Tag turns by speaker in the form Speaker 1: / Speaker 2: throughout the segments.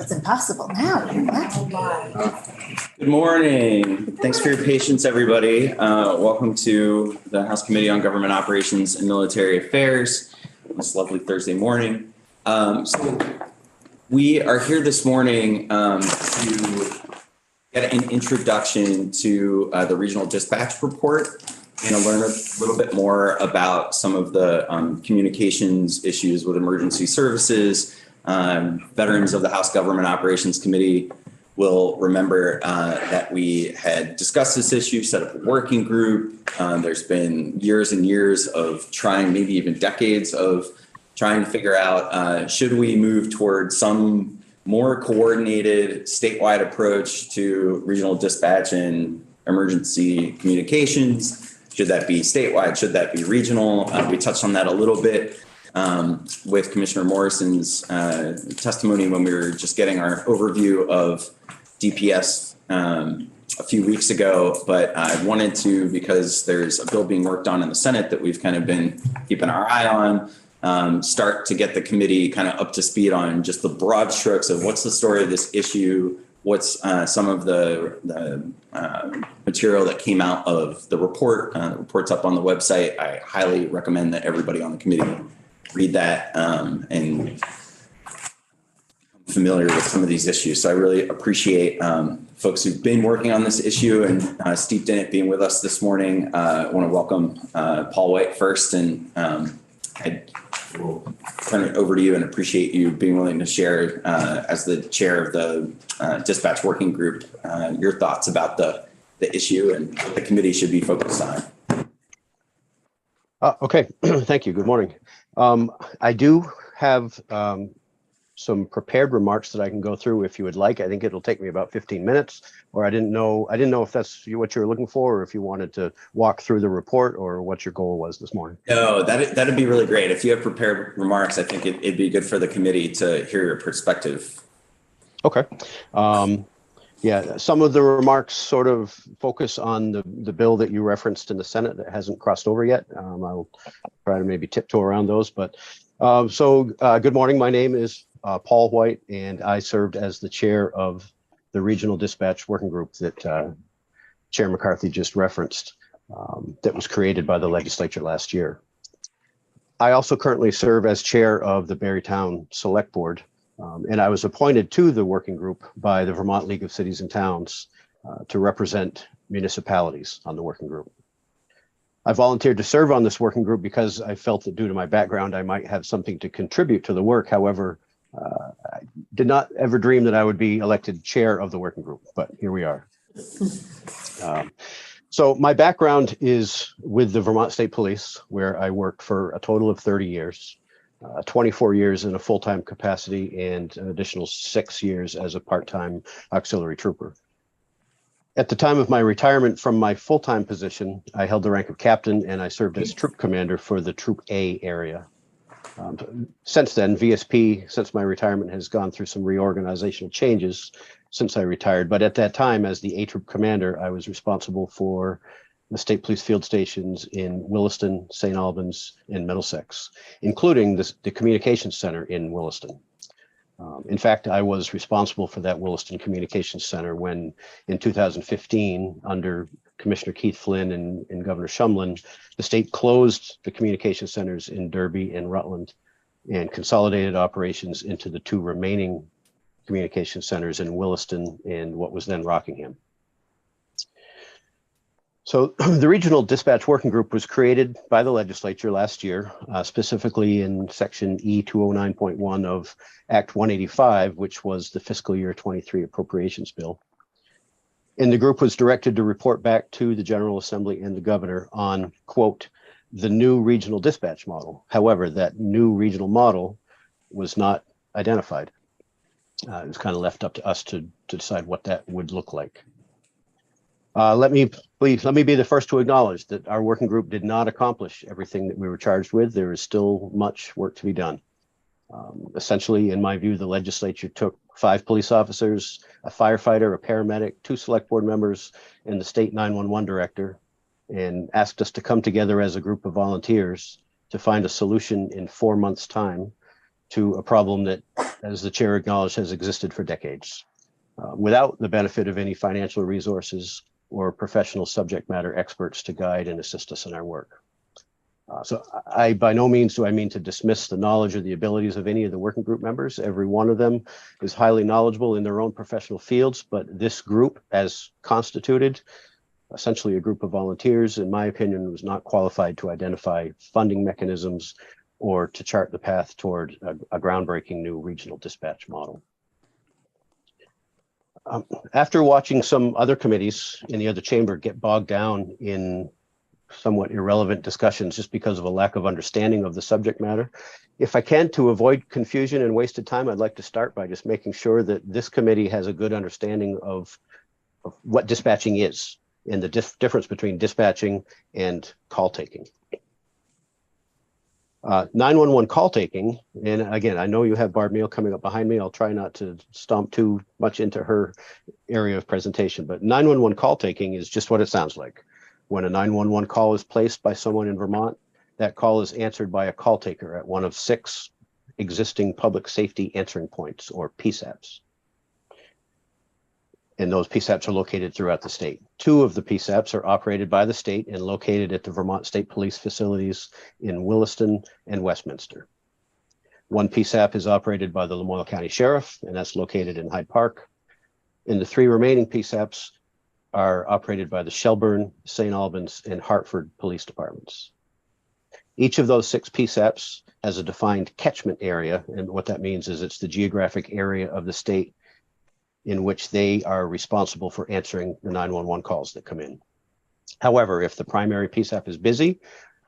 Speaker 1: That's impossible now.
Speaker 2: Good morning. Thanks for your patience, everybody. Welcome to the House Committee on Government Operations and Military Affairs on this lovely Thursday morning. So we are here this morning to get an introduction to the regional dispatch report and to learn a little bit more about some of the communications issues with emergency services. Veterans of the House Government Operations Committee will remember that we had discussed this issue, set up a working group. There's been years and years of trying, maybe even decades of trying to figure out, should we move towards some more coordinated statewide approach to regional dispatch and emergency communications? Should that be statewide? Should that be regional? We touched on that a little bit with Commissioner Morrison's testimony when we were just getting our overview of DPS a few weeks ago. But I wanted to, because there's a bill being worked on in the Senate that we've kind of been keeping our eye on, start to get the committee kind of up to speed on just the broad strokes of what's the story of this issue, what's some of the material that came out of the report. The report's up on the website. I highly recommend that everybody on the committee read that and become familiar with some of these issues. So I really appreciate folks who've been working on this issue and steeped in it being with us this morning. I want to welcome Paul White first, and I will turn it over to you and appreciate you being willing to share as the chair of the dispatch working group your thoughts about the issue and what the committee should be focused on.
Speaker 3: Okay, thank you. Good morning. I do have some prepared remarks that I can go through if you would like. I think it'll take me about 15 minutes, or I didn't know if that's what you were looking for, or if you wanted to walk through the report, or what your goal was this morning.
Speaker 2: No, that'd be really great. If you have prepared remarks, I think it'd be good for the committee to hear your perspective.
Speaker 3: Okay. Yeah, some of the remarks sort of focus on the bill that you referenced in the Senate that hasn't crossed over yet. I'll try to maybe tiptoe around those. But good morning. My name is Paul White, and I served as the chair of the Regional Dispatch Working Group that Chair McCarthy just referenced, that was created by the legislature last year. I also currently serve as chair of the Barrytown Select Board. And I was appointed to the working group by the Vermont League of Cities and Towns to represent municipalities on the working group. I volunteered to serve on this working group because I felt that due to my background, I might have something to contribute to the work. However, I did not ever dream that I would be elected chair of the working group, but here we are. So my background is with the Vermont State Police, where I worked for a total of 30 years. 24 years in a full-time capacity and an additional 6 years as a part-time auxiliary trooper. At the time of my retirement from my full-time position, I held the rank of captain, and I served as troop commander for the Troop A area. Since then, VSP, since my retirement, has gone through some reorganizational changes since I retired. But at that time, as the A Troop commander, I was responsible for the state police field stations in Williston, St. Albans, and Middlesex, including the communications center in Williston. In fact, I was responsible for that Williston Communications Center when, in 2015, under Commissioner Keith Flynn and Governor Shumlin, the state closed the communication centers in Derby and Rutland and consolidated operations into the two remaining communication centers in Williston and what was then Rockingham. So the Regional Dispatch Working Group was created by the legislature last year, specifically in section E209.1 of Act 185, which was the fiscal year 23 appropriations bill. And the group was directed to report back to the General Assembly and the governor on, quote, the new regional dispatch model. However, that new regional model was not identified. It was kind of left up to us to decide what that would look like. Let me be the first to acknowledge that our working group did not accomplish everything that we were charged with. There is still much work to be done. Essentially, in my view, the legislature took 5 police officers, a firefighter, a paramedic, 2 select board members, and the state 911 director, and asked us to come together as a group of volunteers to find a solution in 4 months' time to a problem that as the chair acknowledged, has existed for decades without the benefit of any financial resources or professional subject matter experts to guide and assist us in our work. So I, by no means do I mean to dismiss the knowledge or the abilities of any of the working group members. Every one of them is highly knowledgeable in their own professional fields, but this group, as constituted, essentially a group of volunteers, in my opinion, was not qualified to identify funding mechanisms or to chart the path toward a groundbreaking new regional dispatch model. After watching some other committees in the other chamber get bogged down in somewhat irrelevant discussions just because of a lack of understanding of the subject matter, if I can, to avoid confusion and wasted time, I'd like to start by just making sure that this committee has a good understanding of what dispatching is and the difference between dispatching and call taking. 911 call taking, and again, I know you have Barb Neal coming up behind me. I'll try not to stomp too much into her area of presentation, but 911 call taking is just what it sounds like. When a 911 call is placed by someone in Vermont, that call is answered by a call taker at one of 6 existing public safety answering points, or PSAPs. And those PSAPs are located throughout the state. 2 of the PSAPs are operated by the state and located at the Vermont State Police facilities in Williston and Westminster. 1 PSAP is operated by the Lamoille County Sheriff, and that's located in Hyde Park. And the 3 remaining PSAPs are operated by the Shelburne, St. Albans, and Hartford police departments. Each of those 6 PSAPs has a defined catchment area, and what that means is it's the geographic area of the state in which they are responsible for answering the 911 calls that come in. However, if the primary PSAP is busy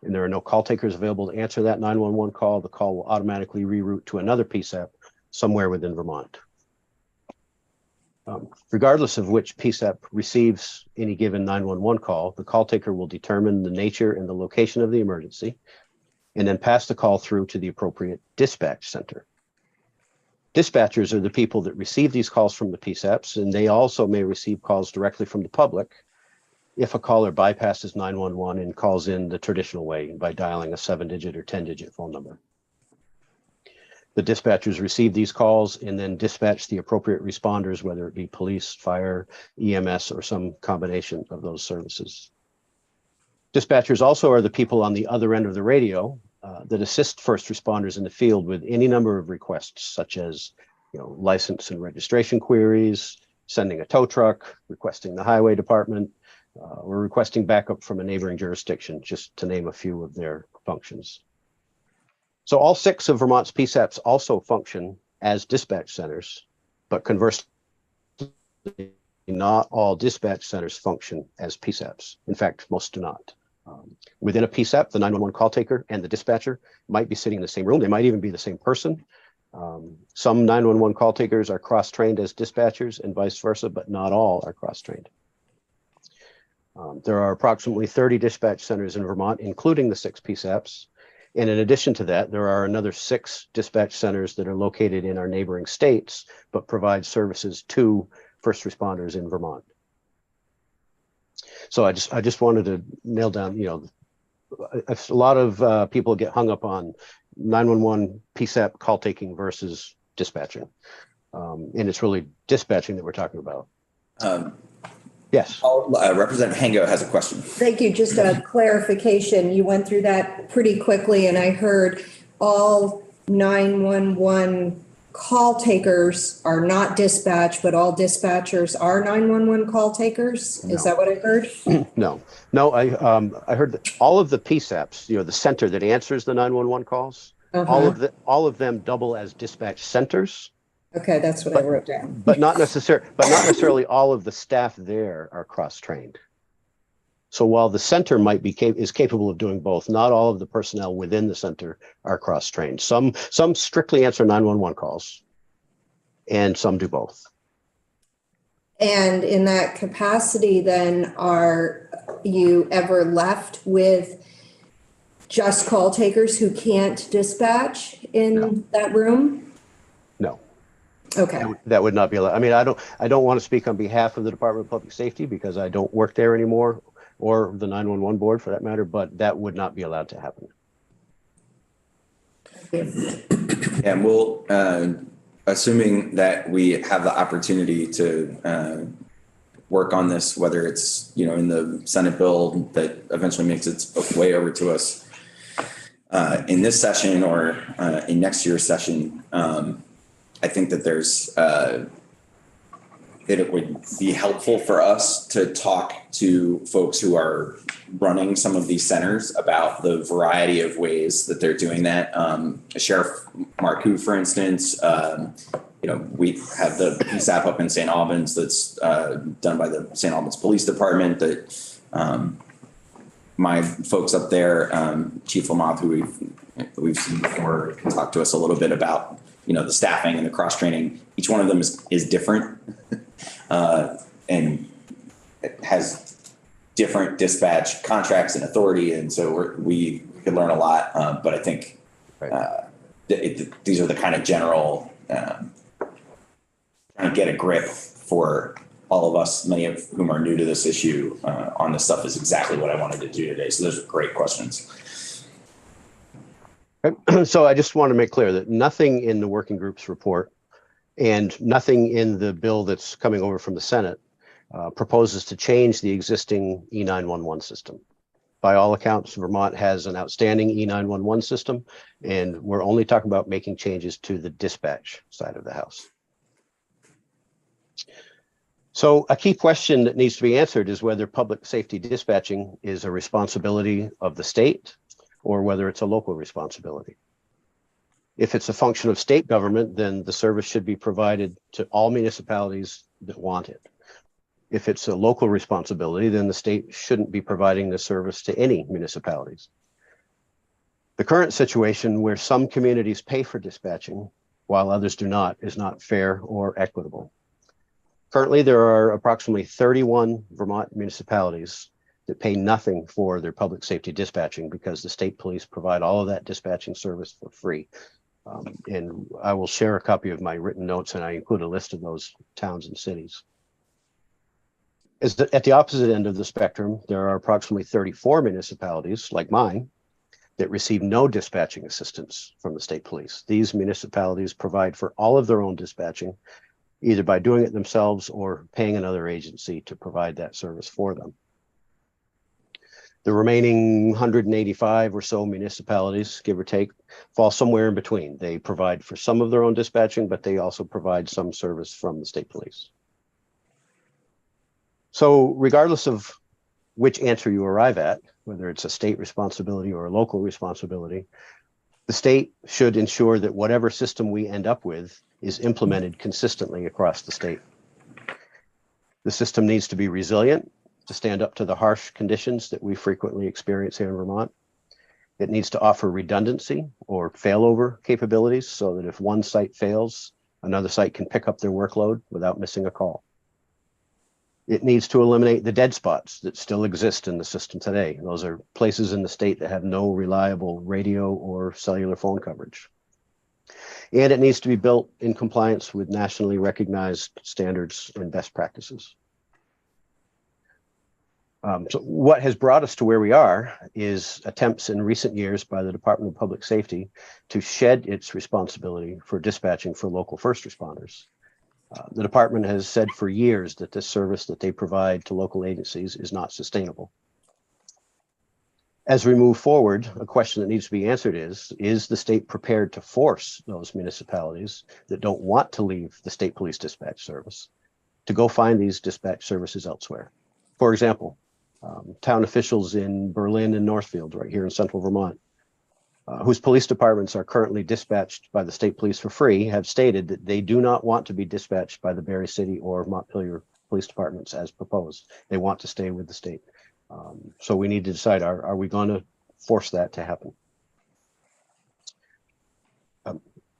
Speaker 3: and there are no call takers available to answer that 911 call, the call will automatically reroute to another PSAP somewhere within Vermont. Regardless of which PSAP receives any given 911 call, the call taker will determine the nature and the location of the emergency and then pass the call through to the appropriate dispatch center. Dispatchers are the people that receive these calls from the PSAPs, and they also may receive calls directly from the public if a caller bypasses 911 and calls in the traditional way by dialing a 7-digit or 10-digit phone number. The dispatchers receive these calls and then dispatch the appropriate responders, whether it be police, fire, EMS, or some combination of those services. Dispatchers also are the people on the other end of the radio that assist first responders in the field with any number of requests, such as license and registration queries, sending a tow truck, requesting the highway department, or requesting backup from a neighboring jurisdiction, just to name a few of their functions. So all 6 of Vermont's PSAPs also function as dispatch centers, but conversely, not all dispatch centers function as PSAPs. In fact, most do not. Within a PSAP, the 911 call taker and the dispatcher might be sitting in the same room. They might even be the same person. Some 911 call takers are cross-trained as dispatchers and vice versa, but not all are cross-trained. There are approximately 30 dispatch centers in Vermont, including the 6 PSAPs. And in addition to that, there are another 6 dispatch centers that are located in our neighboring states, but provide services to first responders in Vermont. So I just wanted to nail down, a lot of people get hung up on 911 PSAP call taking versus dispatching. And it's really dispatching that we're talking about. Yes.
Speaker 2: Representative Hango has a question.
Speaker 1: Thank you. Just a clarification. You went through that pretty quickly, and I heard all 911 call takers are not dispatch, but all dispatchers are 911 call takers. Is that what I heard?
Speaker 3: No, I heard that all of the PSAPs, the center that answers the 911 calls, all of them double as dispatch centers.
Speaker 1: Okay, that's what I wrote down.
Speaker 3: But not necessarily all of the staff there are cross-trained. So while the center is capable of doing both, not all of the personnel within the center are cross-trained. Some strictly answer 911 calls, and some do both.
Speaker 1: And in that capacity, then, are you ever left with just call takers who can't dispatch in that room?
Speaker 3: No.
Speaker 1: Okay.
Speaker 3: That would not be allowed. I mean, I don't want to speak on behalf of the Department of Public Safety because I don't work there anymore, or the 911 board for that matter, but that would not be allowed to happen.
Speaker 2: And we'll assuming that we have the opportunity to work on this, whether it's, in the Senate bill that eventually makes its way over to us in this session or in next year's session, I think that that it would be helpful for us to talk to folks who are running some of these centers about the variety of ways that they're doing that. Sheriff Marcoux, for instance, we have the PSAP up in St. Albans that's done by the St. Albans Police Department that my folks up there, Chief Lamoth, who we've seen before, can talk to us a little bit about, the staffing and the cross training. Each one of them is different and it has different dispatch contracts and authority. And so we could learn a lot. But I think these are the kind of general trying to get a grip for all of us, many of whom are new to this issue on this stuff, is exactly what I wanted to do today. So those are great questions.
Speaker 3: So I just want to make clear that nothing in the working group's report and nothing in the bill that's coming over from the Senate proposes to change the existing E911 system. By all accounts, Vermont has an outstanding E911 system, and we're only talking about making changes to the dispatch side of the house. So a key question that needs to be answered is whether public safety dispatching is a responsibility of the state or whether it's a local responsibility. If it's a function of state government, then the service should be provided to all municipalities that want it. If it's a local responsibility, then the state shouldn't be providing the service to any municipalities. The current situation where some communities pay for dispatching while others do not is not fair or equitable. Currently, there are approximately 31 Vermont municipalities that pay nothing for their public safety dispatching because the state police provide all of that dispatching service for free. And I will share a copy of my written notes, and I include a list of those towns and cities. At the opposite end of the spectrum, there are approximately 34 municipalities like mine that receive no dispatching assistance from the state police. These municipalities provide for all of their own dispatching, either by doing it themselves or paying another agency to provide that service for them. The remaining 185 or so municipalities, give or take, fall somewhere in between. They provide for some of their own dispatching, but they also provide some service from the state police. So regardless of which answer you arrive at, whether it's a state responsibility or a local responsibility, the state should ensure that whatever system we end up with is implemented consistently across the state. The system needs to be resilient to stand up to the harsh conditions that we frequently experience here in Vermont. It needs to offer redundancy or failover capabilities so that if one site fails, another site can pick up their workload without missing a call. It needs to eliminate the dead spots that still exist in the system today. Those are places in the state that have no reliable radio or cellular phone coverage. And it needs to be built in compliance with nationally recognized standards and best practices. So what has brought us to where we are is attempts in recent years by the Department of Public Safety to shed its responsibility for dispatching for local first responders. The department has said for years that this service that they provide to local agencies is not sustainable. As we move forward, a question that needs to be answered is the state prepared to force those municipalities that don't want to leave the state police dispatch service to go find these dispatch services elsewhere? For example, town officials in Berlin and Northfield, right here in central Vermont, whose police departments are currently dispatched by the state police for free, have stated that they do not want to be dispatched by the Barre City or Montpelier police departments as proposed. They want to stay with the state. So we need to decide, are we going to force that to happen?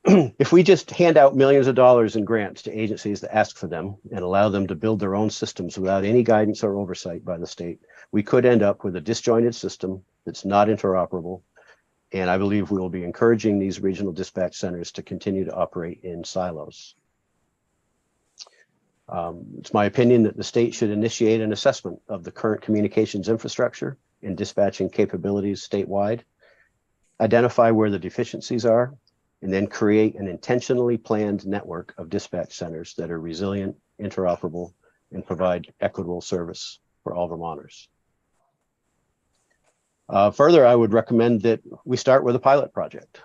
Speaker 3: If we just hand out millions of dollars in grants to agencies that ask for them and allow them to build their own systems without any guidance or oversight by the state, we could end up with a disjointed system that's not interoperable. And I believe we will be encouraging these regional dispatch centers to continue to operate in silos. It's my opinion that the state should initiate an assessment of the current communications infrastructure and dispatching capabilities statewide, identify where the deficiencies are, and then create an intentionally planned network of dispatch centers that are resilient, interoperable, and provide equitable service for all Vermonters. Further, I would recommend that we start with a pilot project.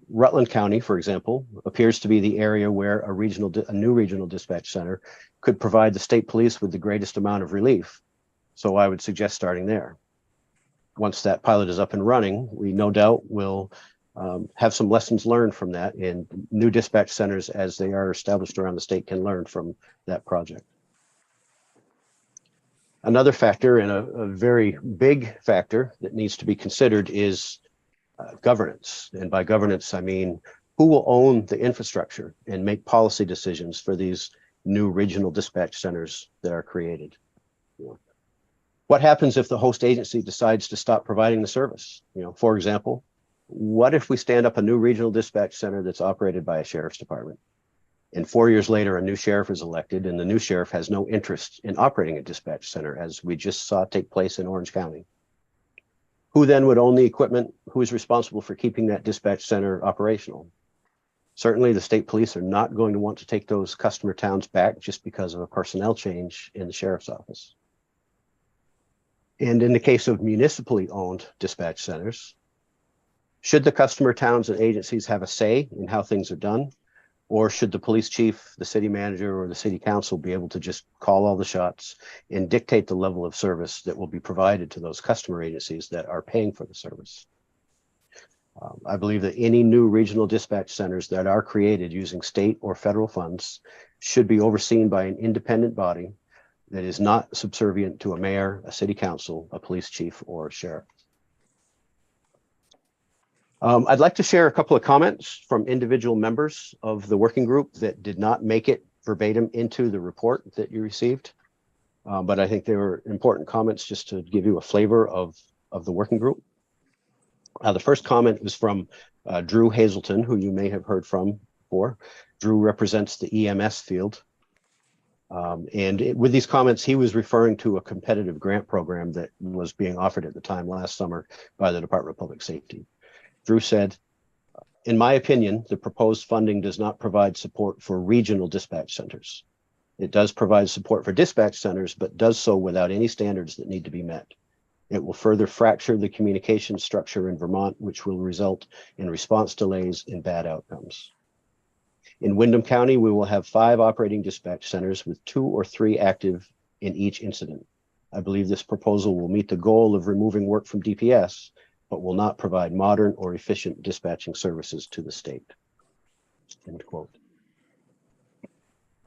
Speaker 3: Rutland County, for example, appears to be the area where a new regional dispatch center could provide the state police with the greatest amount of relief. So I would suggest starting there. Once that pilot is up and running, we no doubt will have some lessons learned from that, and new dispatch centers as they are established around the state can learn from that project. Another factor, and a very big factor that needs to be considered, is governance. And by governance, I mean who will own the infrastructure and make policy decisions for these new regional dispatch centers that are created. What happens if the host agency decides to stop providing the service? For example, what if we stand up a new regional dispatch center that's operated by a sheriff's department, and 4 years later a new sheriff is elected and the new sheriff has no interest in operating a dispatch center, as we just saw take place in Orange County? Who then would own the equipment? Who is responsible for keeping that dispatch center operational? Certainly the state police are not going to want to take those customer towns back just because of a personnel change in the sheriff's office. And in the case of municipally owned dispatch centers, should the customer towns and agencies have a say in how things are done? Or should the police chief, the city manager, or the city council be able to just call all the shots and dictate the level of service that will be provided to those customer agencies that are paying for the service? I believe that any new regional dispatch centers that are created using state or federal funds should be overseen by an independent body that is not subservient to a mayor, a city council, a police chief, or a sheriff. I'd like to share a couple of comments from individual members of the working group that did not make it verbatim into the report that you received. But I think they were important comments just to give you a flavor of the working group. The first comment was from Drew Hazelton, who you may have heard from before. Drew represents the EMS field. With these comments, he was referring to a competitive grant program that was being offered at the time last summer by the Department of Public Safety. Drew said, "In my opinion, the proposed funding does not provide support for regional dispatch centers. It does provide support for dispatch centers, but does so without any standards that need to be met. It will further fracture the communication structure in Vermont, which will result in response delays and bad outcomes. In Windham County, we will have 5 operating dispatch centers with 2 or 3 active in each incident. I believe this proposal will meet the goal of removing work from DPS, but will not provide modern or efficient dispatching services to the state." End quote.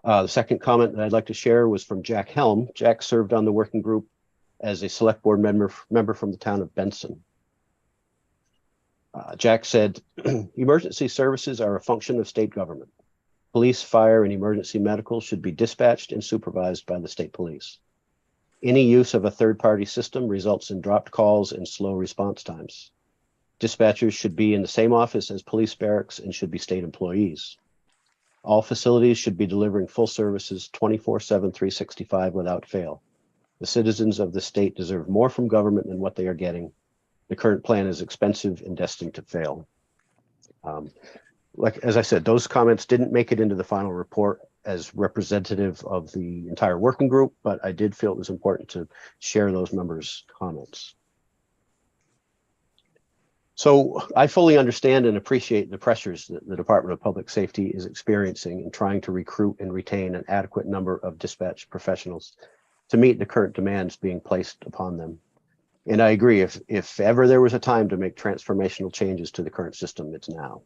Speaker 3: The second comment that I'd like to share was from Jack Helm. Jack served on the working group as a select board member from the town of Benson. Jack said, "Emergency services are a function of state government. Police, fire, and emergency medical should be dispatched and supervised by the state police. Any use of a third-party system results in dropped calls and slow response times. Dispatchers should be in the same office as police barracks and should be state employees. All facilities should be delivering full services 24/7, 365 without fail. The citizens of the state deserve more from government than what they are getting. The current plan is expensive and destined to fail." As I said, those comments didn't make it into the final report as representative of the entire working group, but I did feel it was important to share those members' comments. So I fully understand and appreciate the pressures that the Department of Public Safety is experiencing in trying to recruit and retain an adequate number of dispatch professionals to meet the current demands being placed upon them. And I agree, if ever there was a time to make transformational changes to the current system, it's now.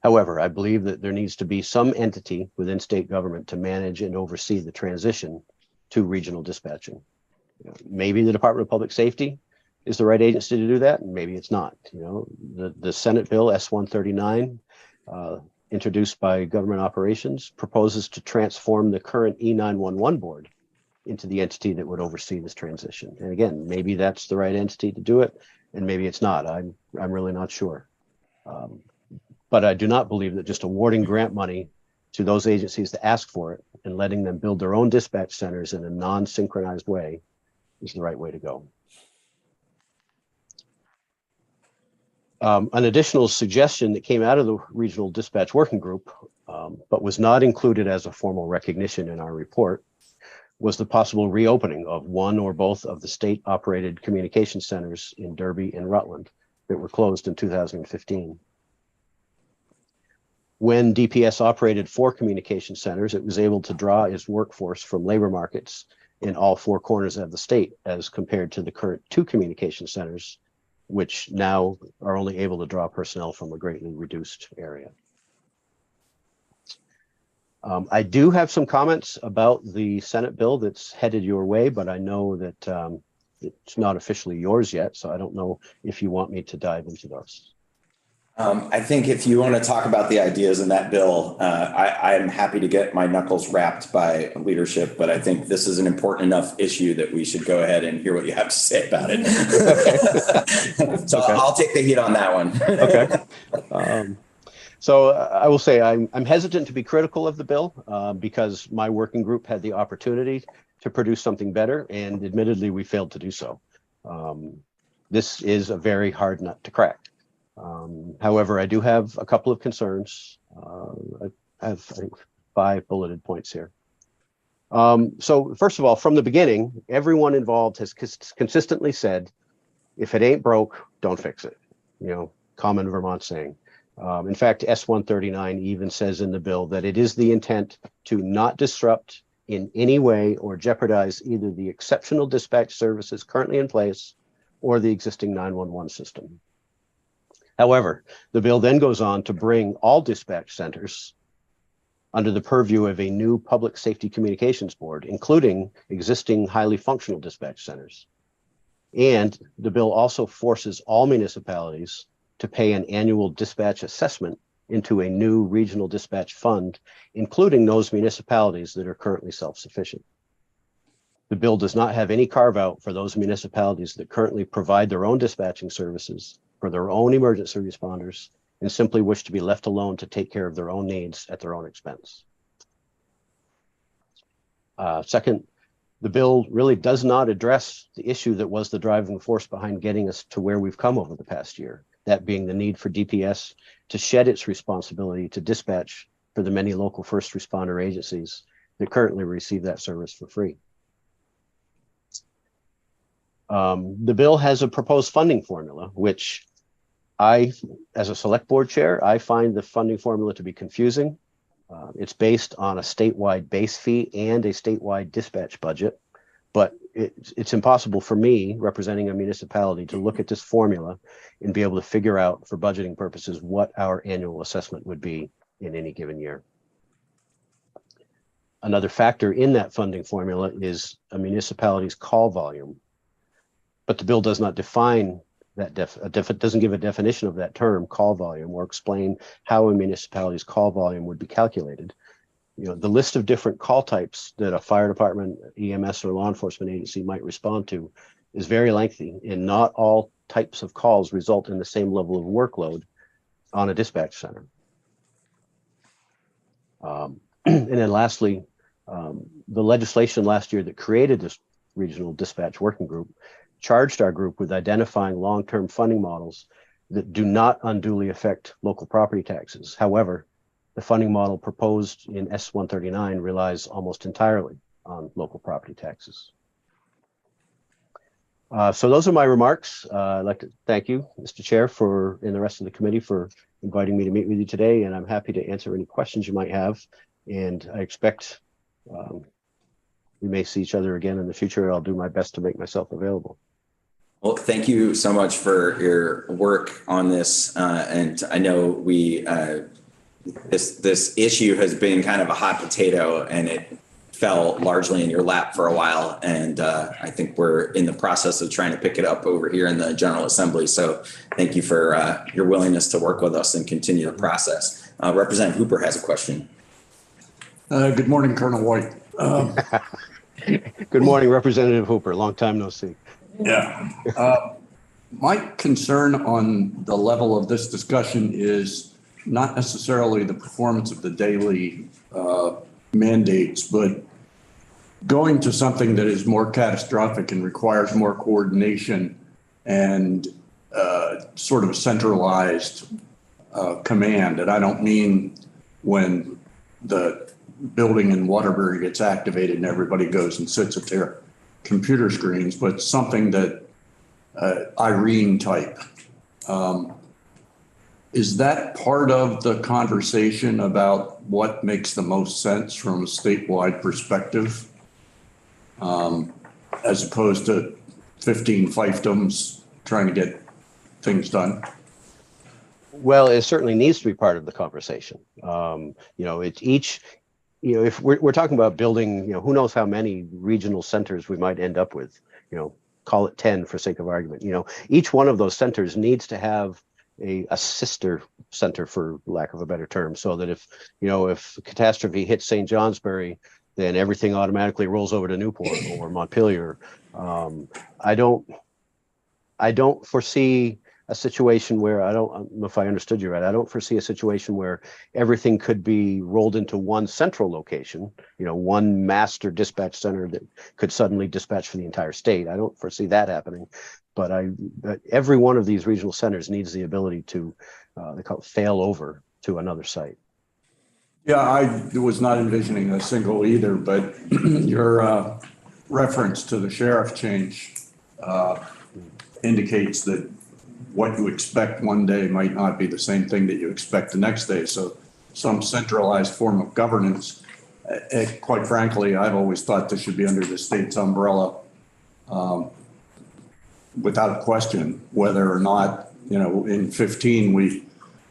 Speaker 3: However, I believe that there needs to be some entity within state government to manage and oversee the transition to regional dispatching. Maybe the Department of Public Safety is the right agency to do that, and maybe it's not. The Senate bill S-139, introduced by Government Operations, proposes to transform the current E911 board into the entity that would oversee this transition. And again, maybe that's the right entity to do it, and maybe it's not. I'm really not sure. But I do not believe that just awarding grant money to those agencies that ask for it and letting them build their own dispatch centers in a non-synchronized way is the right way to go. An additional suggestion that came out of the Regional Dispatch Working Group, but was not included as a formal recognition in our report, was the possible reopening of one or both of the state-operated communication centers in Derby and Rutland that were closed in 2015. When DPS operated 4 communication centers, it was able to draw its workforce from labor markets in all 4 corners of the state, as compared to the current 2 communication centers, which now are only able to draw personnel from a greatly reduced area. I do have some comments about the Senate bill that's headed your way, but I know that it's not officially yours yet, so I don't know if you want me to dive into those.
Speaker 2: I think if you want to talk about the ideas in that bill, I am happy to get my knuckles rapped by leadership, but I think this is an important enough issue that we should go ahead and hear what you have to say about it. Okay. So okay. I'll take the heat on that one.
Speaker 3: Okay. So I will say I'm hesitant to be critical of the bill because my working group had the opportunity to produce something better, and admittedly, we failed to do so. This is a very hard nut to crack. However, I do have a couple of concerns. I have, I think, 5 bulleted points here. So first of all, from the beginning, everyone involved has consistently said, if it ain't broke, don't fix it. You know, common Vermont saying. In fact, S139 even says in the bill that it is the intent to not disrupt in any way or jeopardize either the exceptional dispatch services currently in place or the existing 911 system. However, the bill then goes on to bring all dispatch centers under the purview of a new public safety communications board, including existing highly functional dispatch centers. And the bill also forces all municipalities to pay an annual dispatch assessment into a new regional dispatch fund, including those municipalities that are currently self-sufficient. The bill does not have any carve out for those municipalities that currently provide their own dispatching services for their own emergency responders and simply wish to be left alone to take care of their own needs at their own expense. Second, the bill really does not address the issue that was the driving force behind getting us to where we've come over the past year, that being the need for DPS to shed its responsibility to dispatch for the many local first responder agencies that currently receive that service for free. The bill has a proposed funding formula, which I, as a select board chair, I find the funding formula to be confusing. It's based on a statewide base fee and a statewide dispatch budget, but it's impossible for me, representing a municipality, to look at this formula and be able to figure out, for budgeting purposes, what our annual assessment would be in any given year. Another factor in that funding formula is a municipality's call volume, but the bill does not define that doesn't give a definition of that term, call volume, or explain how a municipality's call volume would be calculated. You know, the list of different call types that a fire department, EMS, or law enforcement agency might respond to is very lengthy, and not all types of calls result in the same level of workload on a dispatch center. And then lastly, the legislation last year that created this regional dispatch working group charged our group with identifying long-term funding models that do not unduly affect local property taxes. However, the funding model proposed in S139 relies almost entirely on local property taxes. So those are my remarks. I'd like to thank you, Mr. Chair, and the rest of the committee for inviting me to meet with you today, and I'm happy to answer any questions you might have. And I expect we may see each other again in the future. I'll do my best to make myself available.
Speaker 2: Well, thank you so much for your work on this. And I know this issue has been kind of a hot potato, and it fell largely in your lap for a while. And I think we're in the process of trying to pick it up over here in the General Assembly. So thank you for your willingness to work with us and continue the process. Representative Hooper has a question.
Speaker 4: Good morning, Colonel White.
Speaker 3: Good morning, Representative Hooper. Long time no see.
Speaker 4: Yeah. My concern on the level of this discussion is not necessarily the performance of the daily mandates, but going to something that is more catastrophic and requires more coordination and sort of a centralized command. And I don't mean when the building in Waterbury gets activated and everybody goes and sits at their computer screens, but something that Irene type. Is that part of the conversation about what makes the most sense from a statewide perspective? As opposed to 15 fiefdoms trying to get things done?
Speaker 3: Well, it certainly needs to be part of the conversation. It's each, if we're talking about building, who knows how many regional centers we might end up with, call it 10 for sake of argument. Each one of those centers needs to have a sister center, for lack of a better term, so that if catastrophe hits St. Johnsbury, then everything automatically rolls over to Newport or Montpelier. I don't foresee a situation where I don't know if I understood you right. I don't foresee a situation where everything could be rolled into one central location, one master dispatch center that could suddenly dispatch for the entire state. I don't foresee that happening, but every one of these regional centers needs the ability to, they call it fail over to another site.
Speaker 4: Yeah, I was not envisioning a single either, but your reference to the sheriff change indicates that what you expect one day might not be the same thing that you expect the next day. So some centralized form of governance, quite frankly, I've always thought this should be under the state's umbrella without question, whether or not, in 15, we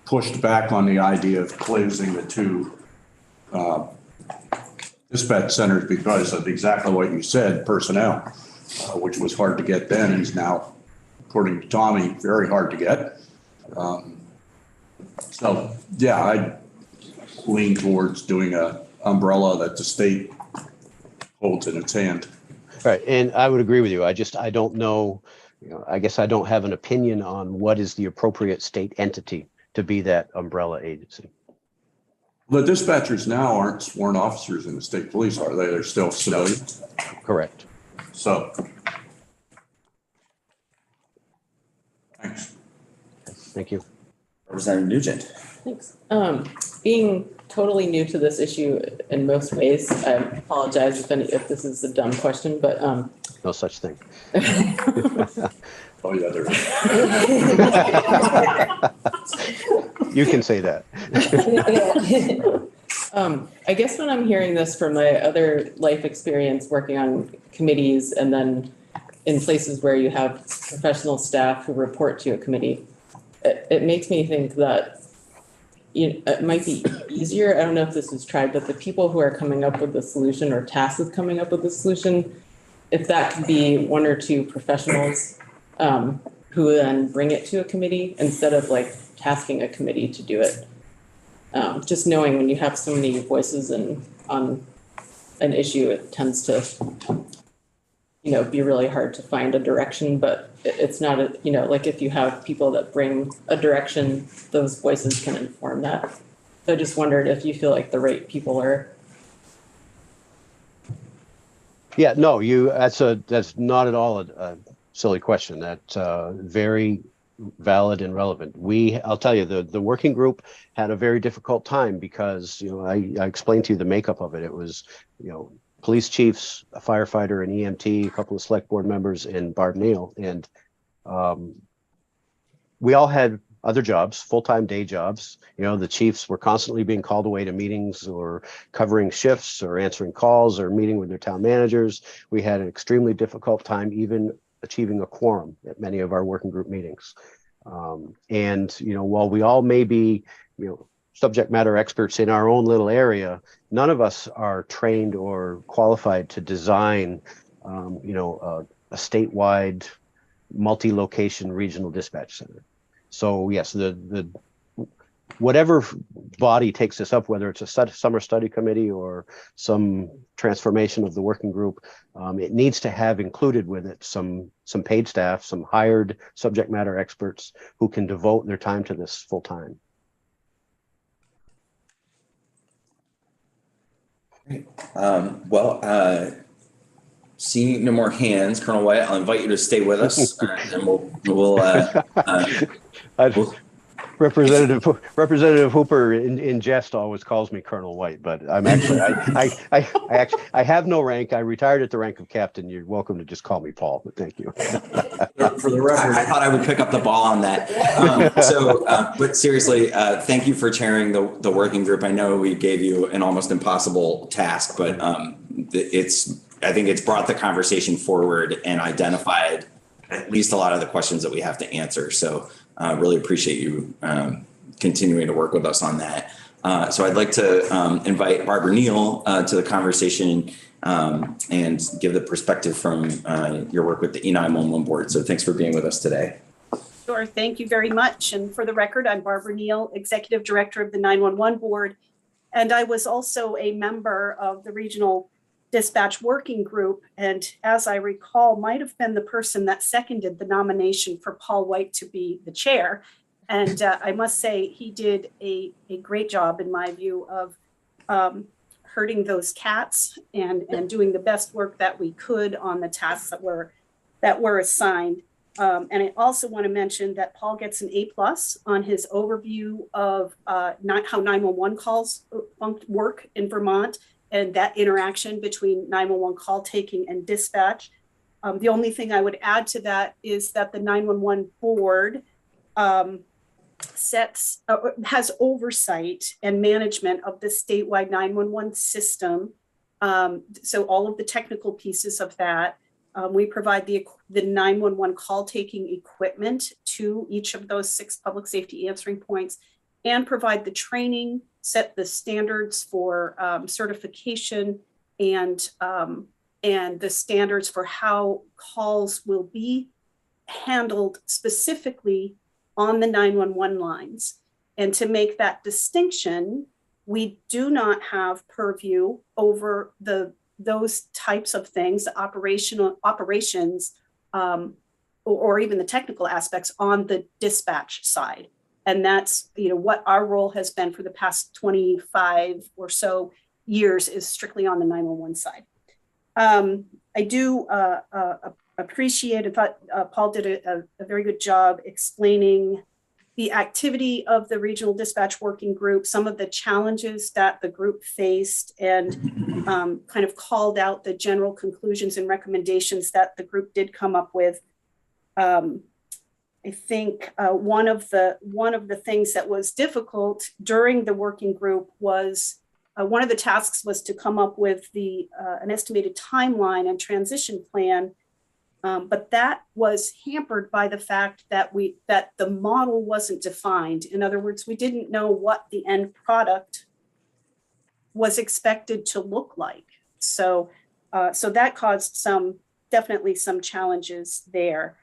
Speaker 4: pushed back on the idea of closing the two dispatch centers because of exactly what you said, personnel, which was hard to get then and is now, according to Tommy, very hard to get. So yeah, I lean towards doing a umbrella that the state holds in its hand.
Speaker 3: Right, and I would agree with you. I don't know, I guess I don't have an opinion on what is the appropriate state entity to be that umbrella agency.
Speaker 4: The dispatchers now aren't sworn officers in the state police, are they? They're still civilians.
Speaker 3: Correct.
Speaker 4: So, thanks.
Speaker 3: Thank you.
Speaker 2: Representative Nugent.
Speaker 5: Thanks. Being totally new to this issue in most ways, I apologize if this is a dumb question, but
Speaker 3: No such thing.
Speaker 4: Oh yeah, there is.
Speaker 3: You can say that.
Speaker 5: I guess when I'm hearing this from my other life experience working on committees and then in places where you have professional staff who report to a committee, it makes me think that it might be easier. I don't know if this was tried, but the people who are coming up with the solution or tasked with coming up with the solution, if that could be one or two professionals who then bring it to a committee instead of like tasking a committee to do it. Just knowing when you have so many voices on an issue, it tends to, be really hard to find a direction, but it's not like if you have people that bring a direction, those voices can inform that. So I just wondered if you feel like the right people are.
Speaker 3: Yeah, no, that's not at all a silly question. That's very valid and relevant. I'll tell you, the working group had a very difficult time because, I explained to you the makeup of it. It was, police chiefs, a firefighter, an EMT, a couple of select board members, and Barb Neal. And we all had other jobs, full-time day jobs. The chiefs were constantly being called away to meetings or covering shifts or answering calls or meeting with their town managers. We had an extremely difficult time even achieving a quorum at many of our working group meetings. And while we all may be, subject matter experts in our own little area, none of us are trained or qualified to design, a statewide multi-location regional dispatch center. So yes, the whatever body takes this up, whether it's a summer study committee or some transformation of the working group, it needs to have included with it some paid staff, some hired subject matter experts who can devote their time to this full time.
Speaker 2: Seeing no more hands, Colonel White, I'll invite you to stay with us, and we'll
Speaker 3: Representative Hooper in jest always calls me Colonel White, but I'm actually I have no rank. I retired at the rank of captain. You're welcome to just call me Paul, but thank you.
Speaker 4: For the record,
Speaker 2: I thought I would pick up the ball on that. But seriously, thank you for chairing the working group. I know we gave you an almost impossible task, but I think it's brought the conversation forward and identified at least a lot of the questions that we have to answer. So really appreciate you continuing to work with us on that. So I'd like to invite Barbara Neal to the conversation and give the perspective from your work with the E911 board. So thanks for being with us today.
Speaker 6: Sure, thank you very much. And for the record, I'm Barbara Neal, Executive Director of the 911 Board. And I was also a member of the Regional Dispatch Working Group. And as I recall, might have been the person that seconded the nomination for Paul White to be the chair. And I must say, he did a great job, in my view, of herding those cats and doing the best work that we could on the tasks that were assigned. And I also want to mention that Paul gets an A+ on his overview of how 911 calls work in Vermont and that interaction between 911 call taking and dispatch. The only thing I would add to that is that the 911 board has oversight and management of the statewide 911 system. So all of the technical pieces of that. We provide the 911 call taking equipment to each of those 6 public safety answering points and provide the training, set the standards for certification and the standards for how calls will be handled specifically on the 911 lines. And to make that distinction, we do not have purview over those types of things, operations, or even the technical aspects on the dispatch side. And that's, what our role has been for the past 25 or so years is strictly on the 911 side. I do appreciate and thought Paul did a very good job explaining the activity of the Regional Dispatch Working Group, some of the challenges that the group faced, and kind of called out the general conclusions and recommendations that the group did come up with. I think one of the things that was difficult during the working group was one of the tasks was to come up with an estimated timeline and transition plan. But that was hampered by the fact that the model wasn't defined. In other words, we didn't know what the end product was expected to look like. So that caused definitely some challenges there.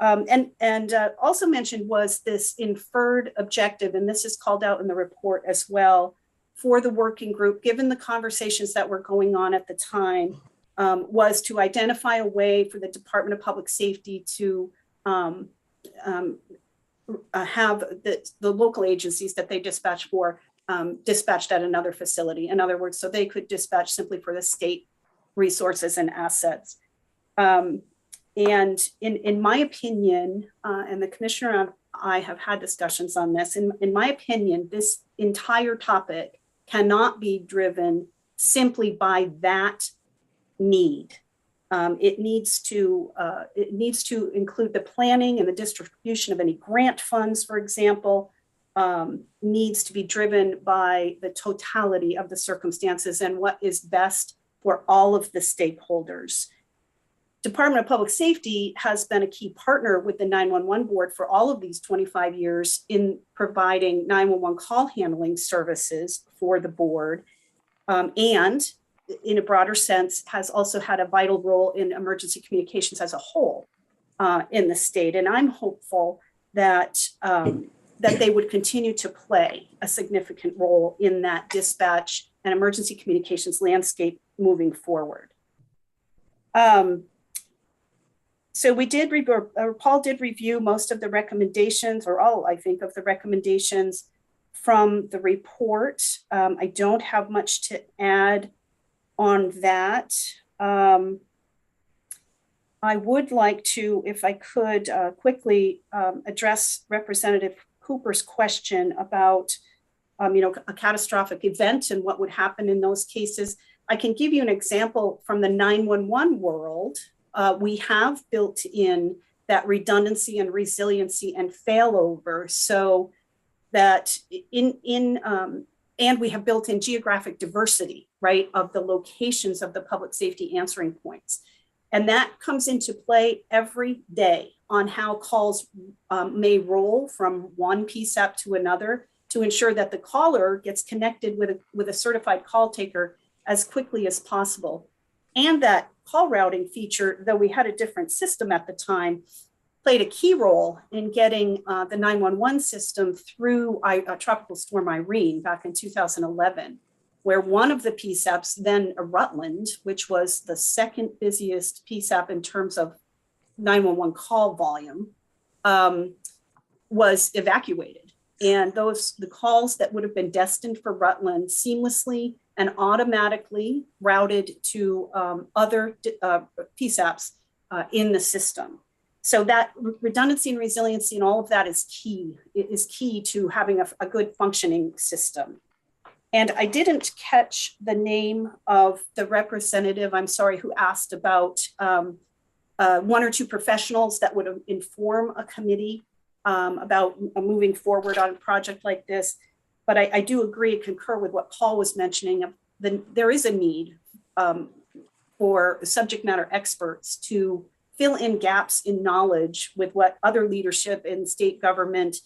Speaker 6: And also mentioned was this inferred objective, and this is called out in the report as well, for the working group, given the conversations that were going on at the time. Was to identify a way for the Department of Public Safety to have the local agencies that they dispatch for dispatched at another facility. In other words, so they could dispatch simply for the state resources and assets. And in my opinion, and the commissioner and I have had discussions on this, in my opinion, this entire topic cannot be driven simply by that need. It needs to include the planning and the distribution of any grant funds, for example, needs to be driven by the totality of the circumstances and what is best for all of the stakeholders. Department of Public Safety has been a key partner with the 911 board for all of these 25 years in providing 911 call handling services for the board. And in a broader sense, has also had a vital role in emergency communications as a whole in the state. And I'm hopeful that they would continue to play a significant role in that dispatch and emergency communications landscape moving forward. So Paul did review most of the recommendations, or all, I think, of the recommendations from the report. I don't have much to add on that. I would like to, if I could, quickly address Representative Cooper's question about, a catastrophic event and what would happen in those cases. I can give you an example from the 911 world. We have built in that redundancy and resiliency and failover, so that and we have built in geographic diversity, right, of the locations of the public safety answering points. And that comes into play every day on how calls may roll from one PSAP to another to ensure that the caller gets connected with a certified call taker as quickly as possible. And that call routing feature, though we had a different system at the time, played a key role in getting the 911 system through Tropical Storm Irene back in 2011, where one of the PSAPs, then Rutland, which was the second busiest PSAP in terms of 911 call volume, was evacuated. And the calls that would have been destined for Rutland seamlessly and automatically routed to other PSAPs in the system. So that redundancy and resiliency and all of that is key. It is key to having a good functioning system. And I didn't catch the name of the representative, I'm sorry, who asked about one or two professionals that would inform a committee about moving forward on a project like this. But I do agree and concur with what Paul was mentioning. There is a need for subject matter experts to fill in gaps in knowledge with what other leadership in state government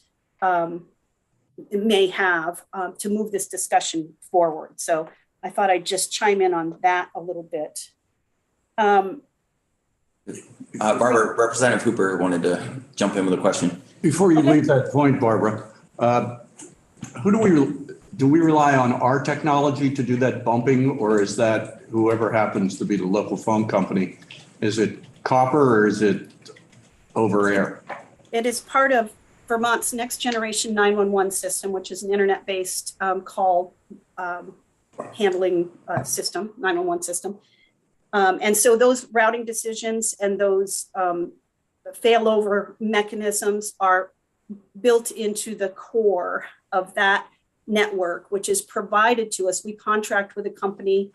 Speaker 6: may have to move this discussion forward. So I thought I'd just chime in on that a little bit.
Speaker 2: Barbara, Representative Hooper wanted to jump in with a question.
Speaker 4: Before you leave that point, Barbara, who do we rely on our technology to do that bumping, or is that whoever happens to be the local phone company? Is it copper or is it over air? It
Speaker 6: is part of Vermont's next generation 911 system, which is an internet-based call handling system, 911 system. And so those routing decisions and those failover mechanisms are built into the core of that network, which is provided to us. We contract with a company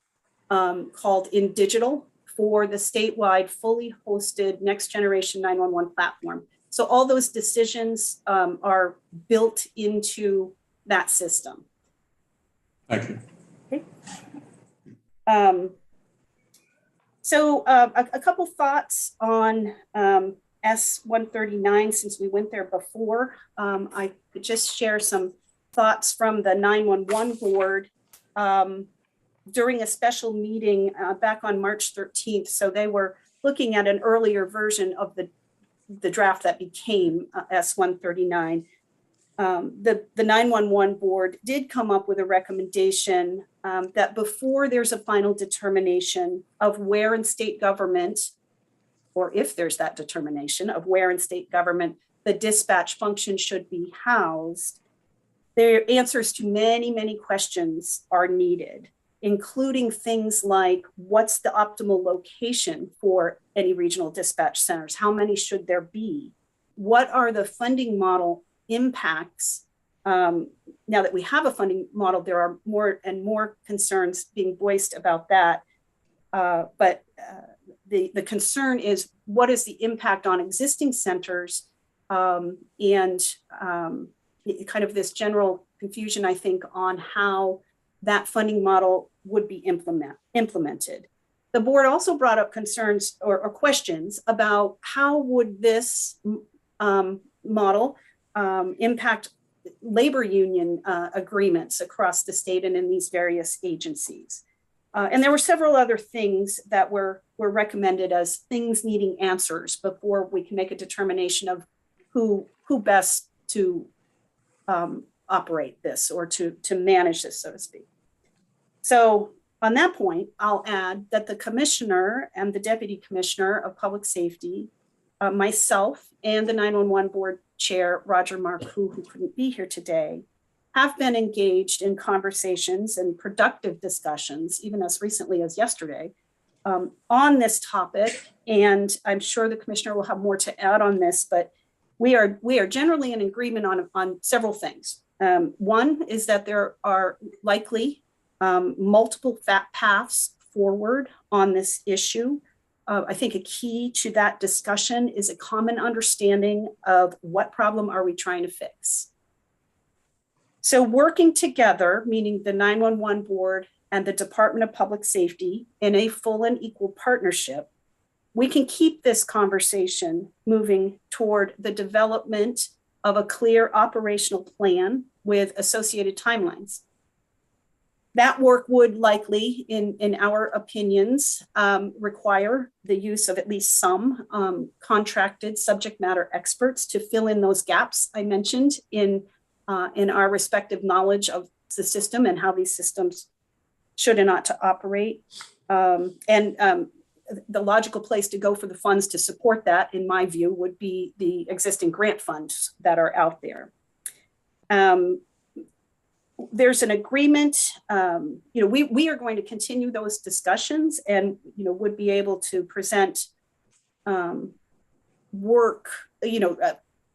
Speaker 6: called InDigital for the statewide fully hosted next generation 911 platform. So all those decisions are built into that system.
Speaker 4: Thank you.
Speaker 6: Okay. So a couple thoughts on S-139, since we went there before. I could just share some thoughts from the 911 board during a special meeting back on March 13th. So they were looking at an earlier version of the draft that became S-139. The 911 board did come up with a recommendation that before there's a final determination of where in state government, or if there's that determination of where in state government the dispatch function should be housed, their answers to many, many questions are needed, including things like what's the optimal location for any regional dispatch centers? How many should there be? What are the funding model impacts? Now that we have a funding model, there are more and more concerns being voiced about that. But the concern is, what is the impact on existing centers and kind of this general confusion, I think, on how that funding model would be implemented. The board also brought up concerns or questions about how would this model impact labor union agreements across the state and in these various agencies. And there were several other things that were recommended as things needing answers before we can make a determination of who best to operate this or to manage this, so to speak. So on that point, I'll add that the commissioner and the deputy commissioner of public safety, myself and the 911 board chair, Roger Marcoux, who couldn't be here today, have been engaged in conversations and productive discussions, even as recently as yesterday, on this topic, and I'm sure the commissioner will have more to add on this, but we are generally in agreement on several things. One is that there are likely multiple paths forward on this issue. I think a key to that discussion is a common understanding of what problem are we trying to fix. So working together, meaning the 911 board and the Department of Public Safety in a full and equal partnership, we can keep this conversation moving toward the development of a clear operational plan with associated timelines. That work would likely, in our opinions, require the use of at least some contracted subject matter experts to fill in those gaps I mentioned in our respective knowledge of the system and how these systems should and ought to operate. The logical place to go for the funds to support that, in my view, would be the existing grant funds that are out there. There's an agreement, we are going to continue those discussions and, would be able to present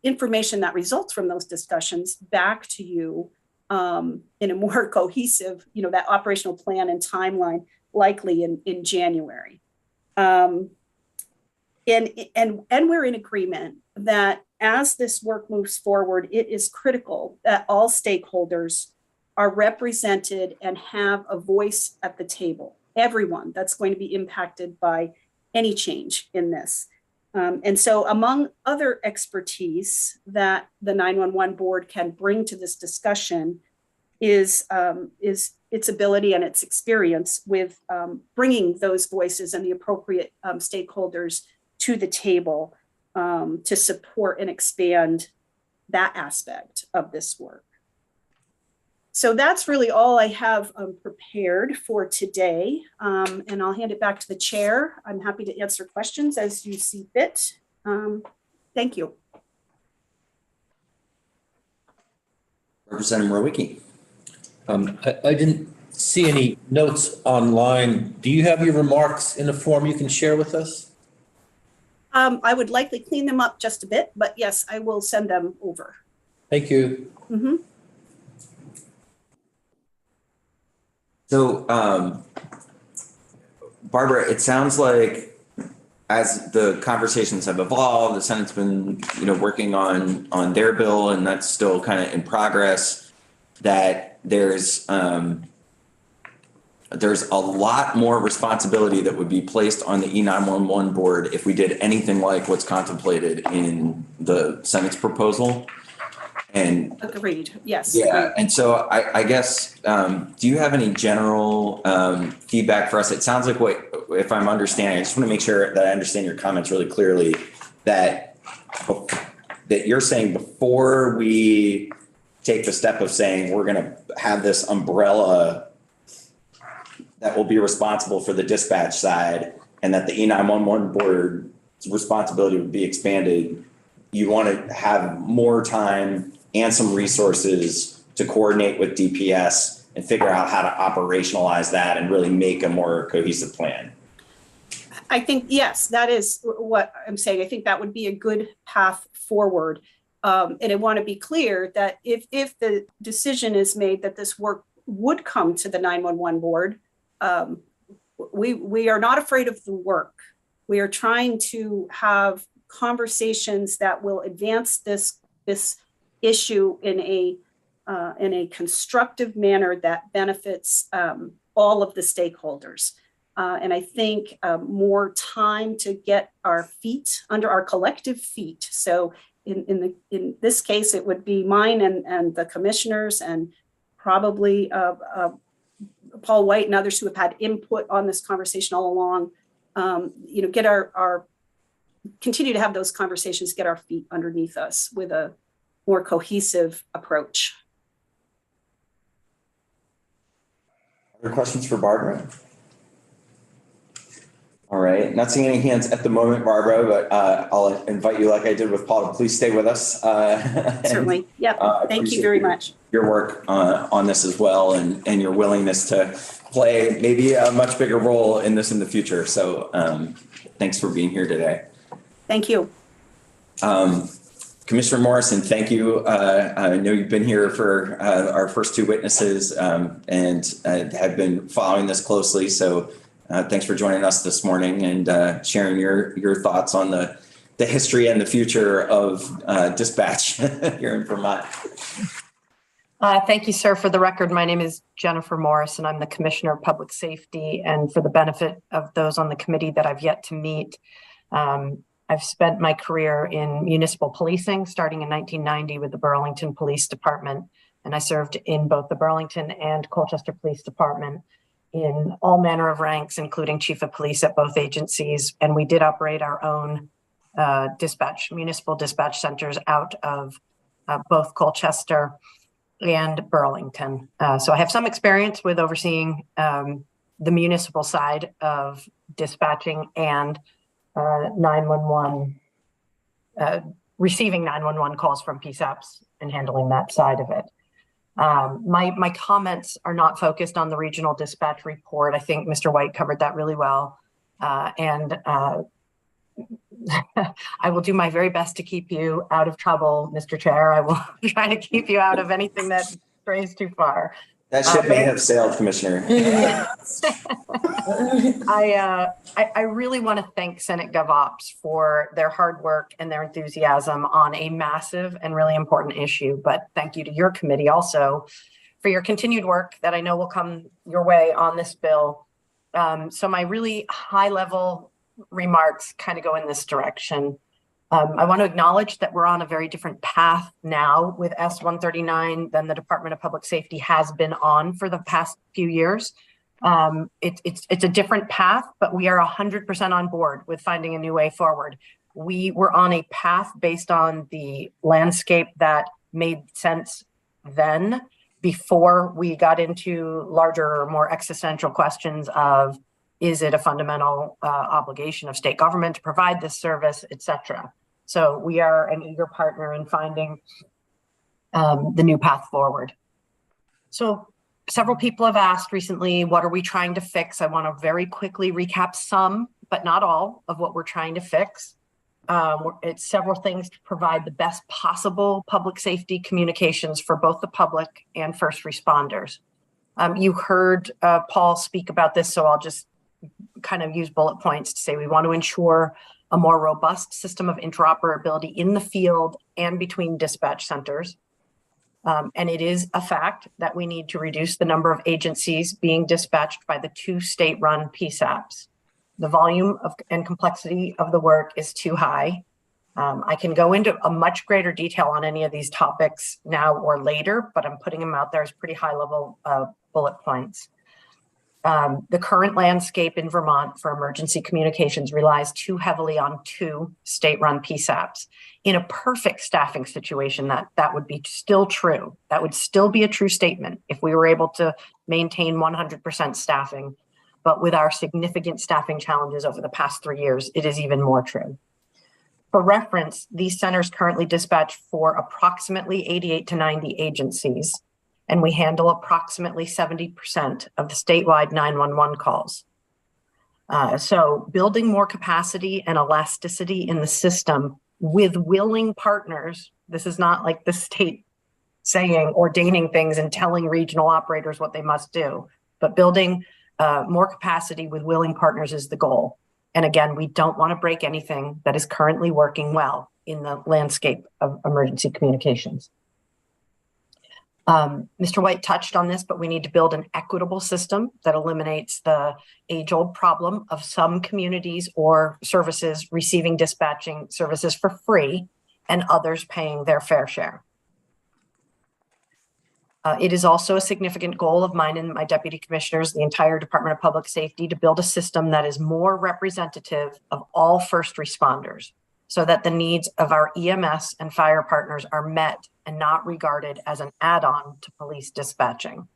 Speaker 6: information that results from those discussions back to you in a more cohesive, that operational plan and timeline, likely in January. And we're in agreement that as this work moves forward, it is critical that all stakeholders are represented and have a voice at the table. Everyone that's going to be impacted by any change in this. And so among other expertise that the 911 board can bring to this discussion is its ability and its experience with bringing those voices and the appropriate stakeholders to the table to support and expand that aspect of this work. So that's really all I have prepared for today. And I'll hand it back to the chair. I'm happy to answer questions as you see fit. Thank you.
Speaker 2: Representative Mrowicki.
Speaker 7: I didn't see any notes online. Do you have your remarks in a form you can share with us?
Speaker 6: I would likely clean them up just a bit, but yes, I will send them over.
Speaker 7: Thank you.
Speaker 6: Mm-hmm.
Speaker 2: So, Barbara, it sounds like as the conversations have evolved, the Senate's been, working on their bill, and that's still kind of in progress, that there's a lot more responsibility that would be placed on the E911 board if we did anything like what's contemplated in the Senate's proposal. And
Speaker 6: agreed. Yes.
Speaker 2: Yeah.
Speaker 6: Agreed.
Speaker 2: And so I guess, do you have any general feedback for us? It sounds like if I'm understanding, I just want to make sure that I understand your comments really clearly, that you're saying before we take the step of saying we're going to have this umbrella that will be responsible for the dispatch side and that the E911 board's responsibility would be expanded, you want to have more time and some resources to coordinate with DPS and figure out how to operationalize that and really make a more cohesive plan.
Speaker 6: I think, yes, that is what I'm saying. I think that would be a good path forward. And I want to be clear that if the decision is made that this work would come to the 911 board, we are not afraid of the work. We are trying to have conversations that will advance this issue in a constructive manner that benefits all of the stakeholders. And I think more time to get our feet under our collective feet. So in this case, it would be mine and the commissioners and probably Paul White and others who have had input on this conversation all along. Get our continue to have those conversations, get our feet underneath us with a more cohesive approach.
Speaker 2: Other questions for Barbara? All right, not seeing any hands at the moment, Barbara, but I'll invite you, like I did with Paul, to please stay with us. And,
Speaker 6: Certainly. Yep.
Speaker 2: I
Speaker 6: Thank you
Speaker 2: appreciate
Speaker 6: very much.
Speaker 2: your work on this as well, and your willingness to play maybe a much bigger role in this in the future. So thanks for being here today.
Speaker 6: Thank you.
Speaker 2: Commissioner Morrison, thank you. I know you've been here for our first two witnesses and have been following this closely. So thanks for joining us this morning and sharing your thoughts on the history and the future of dispatch here in Vermont.
Speaker 8: Thank you, sir. For the record, my name is Jennifer Morris, and I'm the Commissioner of Public Safety. And for the benefit of those on the committee that I've yet to meet, I've spent my career in municipal policing, starting in 1990 with the Burlington Police Department. And I served in both the Burlington and Colchester Police Department in all manner of ranks, including chief of police at both agencies. And we did operate our own municipal dispatch centers out of both Colchester and Burlington. So I have some experience with overseeing the municipal side of dispatching and 911, receiving 911 calls from PSAPs and handling that side of it. My comments are not focused on the regional dispatch report. I think Mr. White covered that really well. And I will do my very best to keep you out of trouble, Mr. Chair. I will try to keep you out of anything that strays too far.
Speaker 2: That ship may have sailed, Commissioner.
Speaker 8: I really want to thank Senate GovOps for their hard work and their enthusiasm on a massive and really important issue. But thank you to your committee also for your continued work that I know will come your way on this bill. So my really high level remarks kind of go in this direction. I want to acknowledge that we're on a very different path now with S139 than the Department of Public Safety has been on for the past few years. It's a different path, but we are 100% on board with finding a new way forward. We were on a path based on the landscape that made sense then, before we got into larger, more existential questions of, is it a fundamental obligation of state government to provide this service, et cetera. So we are an eager partner in finding the new path forward. So several people have asked recently, what are we trying to fix? I want to very quickly recap some, but not all, of what we're trying to fix. It's several things to provide the best possible public safety communications for both the public and first responders. You heard Paul speak about this, so I'll just kind of use bullet points to say we want to ensure a more robust system of interoperability in the field and between dispatch centers. And it is a fact that we need to reduce the number of agencies being dispatched by the two state-run PSAPs. The volume and complexity of the work is too high. I can go into a much greater detail on any of these topics now or later, but I'm putting them out there as pretty high-level bullet points. The current landscape in Vermont for emergency communications relies too heavily on two state-run PSAPs. In a perfect staffing situation, that would be still true. That would still be a true statement if we were able to maintain 100% staffing. But with our significant staffing challenges over the past 3 years, it is even more true. For reference, these centers currently dispatch for approximately 88 to 90 agencies, and we handle approximately 70% of the statewide 911 calls. So building more capacity and elasticity in the system with willing partners, this is not like the state saying, ordaining things and telling regional operators what they must do, but building more capacity with willing partners is the goal. And again, we don't want to break anything that is currently working well in the landscape of emergency communications. Mr. White touched on this, but we need to build an equitable system that eliminates the age-old problem of some communities or services receiving dispatching services for free and others paying their fair share. It is also a significant goal of mine and my deputy commissioners, the entire Department of Public Safety, to build a system that is more representative of all first responders, so that the needs of our EMS and fire partners are met and not regarded as an add-on to police dispatching.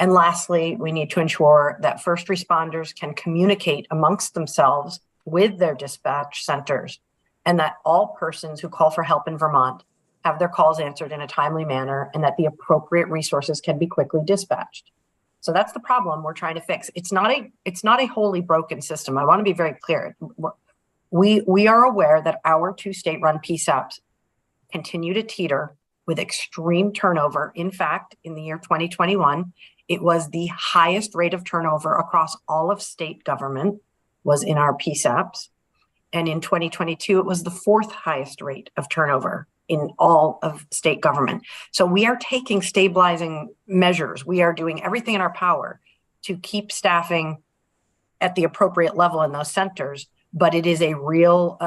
Speaker 8: And lastly, we need to ensure that first responders can communicate amongst themselves with their dispatch centers, and that all persons who call for help in Vermont have their calls answered in a timely manner, and that the appropriate resources can be quickly dispatched. So that's the problem we're trying to fix. It's not a wholly broken system. I want to be very clear. We are aware that our 2 state-run PSAPs continue to teeter with extreme turnover. In fact, in the year 2021, it was the highest rate of turnover across all of state government was in our PSAPs. And in 2022, it was the 4th highest rate of turnover in all of state government. So we are taking stabilizing measures. We are doing everything in our power to keep staffing at the appropriate level in those centers, but it is a real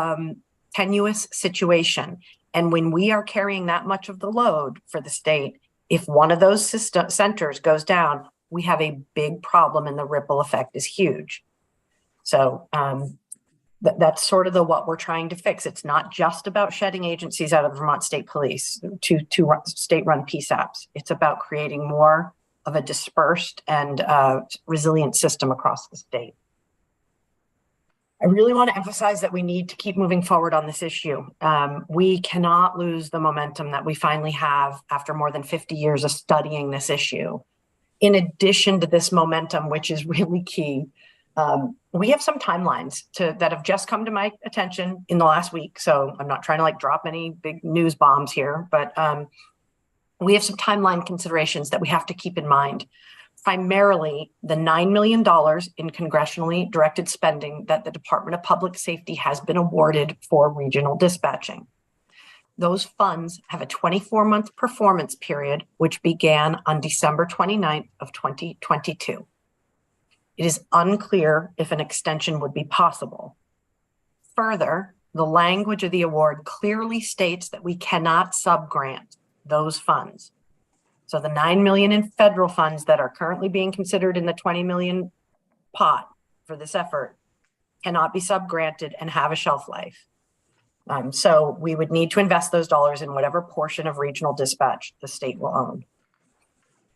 Speaker 8: tenuous situation. And when we are carrying that much of the load for the state, if one of those centers goes down, we have a big problem and the ripple effect is huge. So that's sort of what we're trying to fix. It's not just about shedding agencies out of Vermont State Police to state-run PSAPs. It's about creating more of a dispersed and resilient system across the state. I really want to emphasize that we need to keep moving forward on this issue. We cannot lose the momentum that we finally have after more than 50 years of studying this issue. In addition to this momentum, which is really key, we have some timelines that have just come to my attention in the last week. So I'm not trying to drop any big news bombs here, but we have some timeline considerations that we have to keep in mind. Primarily, the $9 million in congressionally directed spending that the Department of Public Safety has been awarded for regional dispatching. Those funds have a 24-month performance period, which began on December 29th of 2022. It is unclear if an extension would be possible. Further, the language of the award clearly states that we cannot subgrant those funds. So the $9 million in federal funds that are currently being considered in the $20 million pot for this effort cannot be subgranted and have a shelf life. So we would need to invest those dollars in whatever portion of regional dispatch the state will own.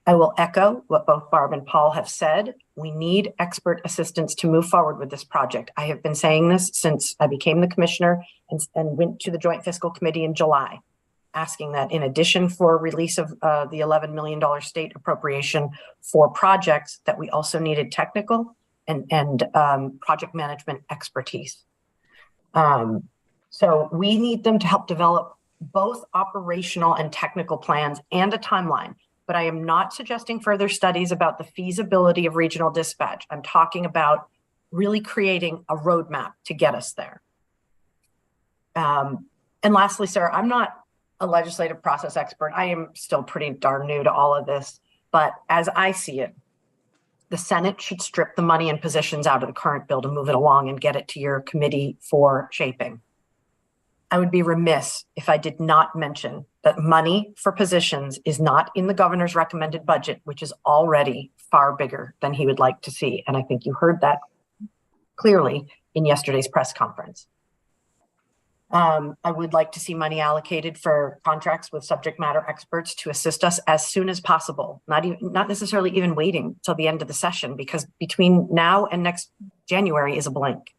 Speaker 8: I will echo what both Barb and Paul have said. We need expert assistance to move forward with this project. I have been saying this since I became the commissioner and went to the Joint Fiscal Committee in July, asking that in addition for release of the $11 million state appropriation for projects, that we also needed technical and project management expertise. So we need them to help develop both operational and technical plans and a timeline. But I am not suggesting further studies about the feasibility of regional dispatch. I'm talking about really creating a roadmap to get us there. And lastly, sir, I'm not a legislative process expert. I am still pretty darn new to all of this, but as I see it, the Senate should strip the money and positions out of the current bill to move it along and get it to your committee for shaping. I would be remiss if I did not mention that money for positions is not in the governor's recommended budget, which is already far bigger than he would like to see. And I think you heard that clearly in yesterday's press conference. I would like to see money allocated for contracts with subject matter experts to assist us as soon as possible, not necessarily even waiting till the end of the session, because between now and next January is a blank.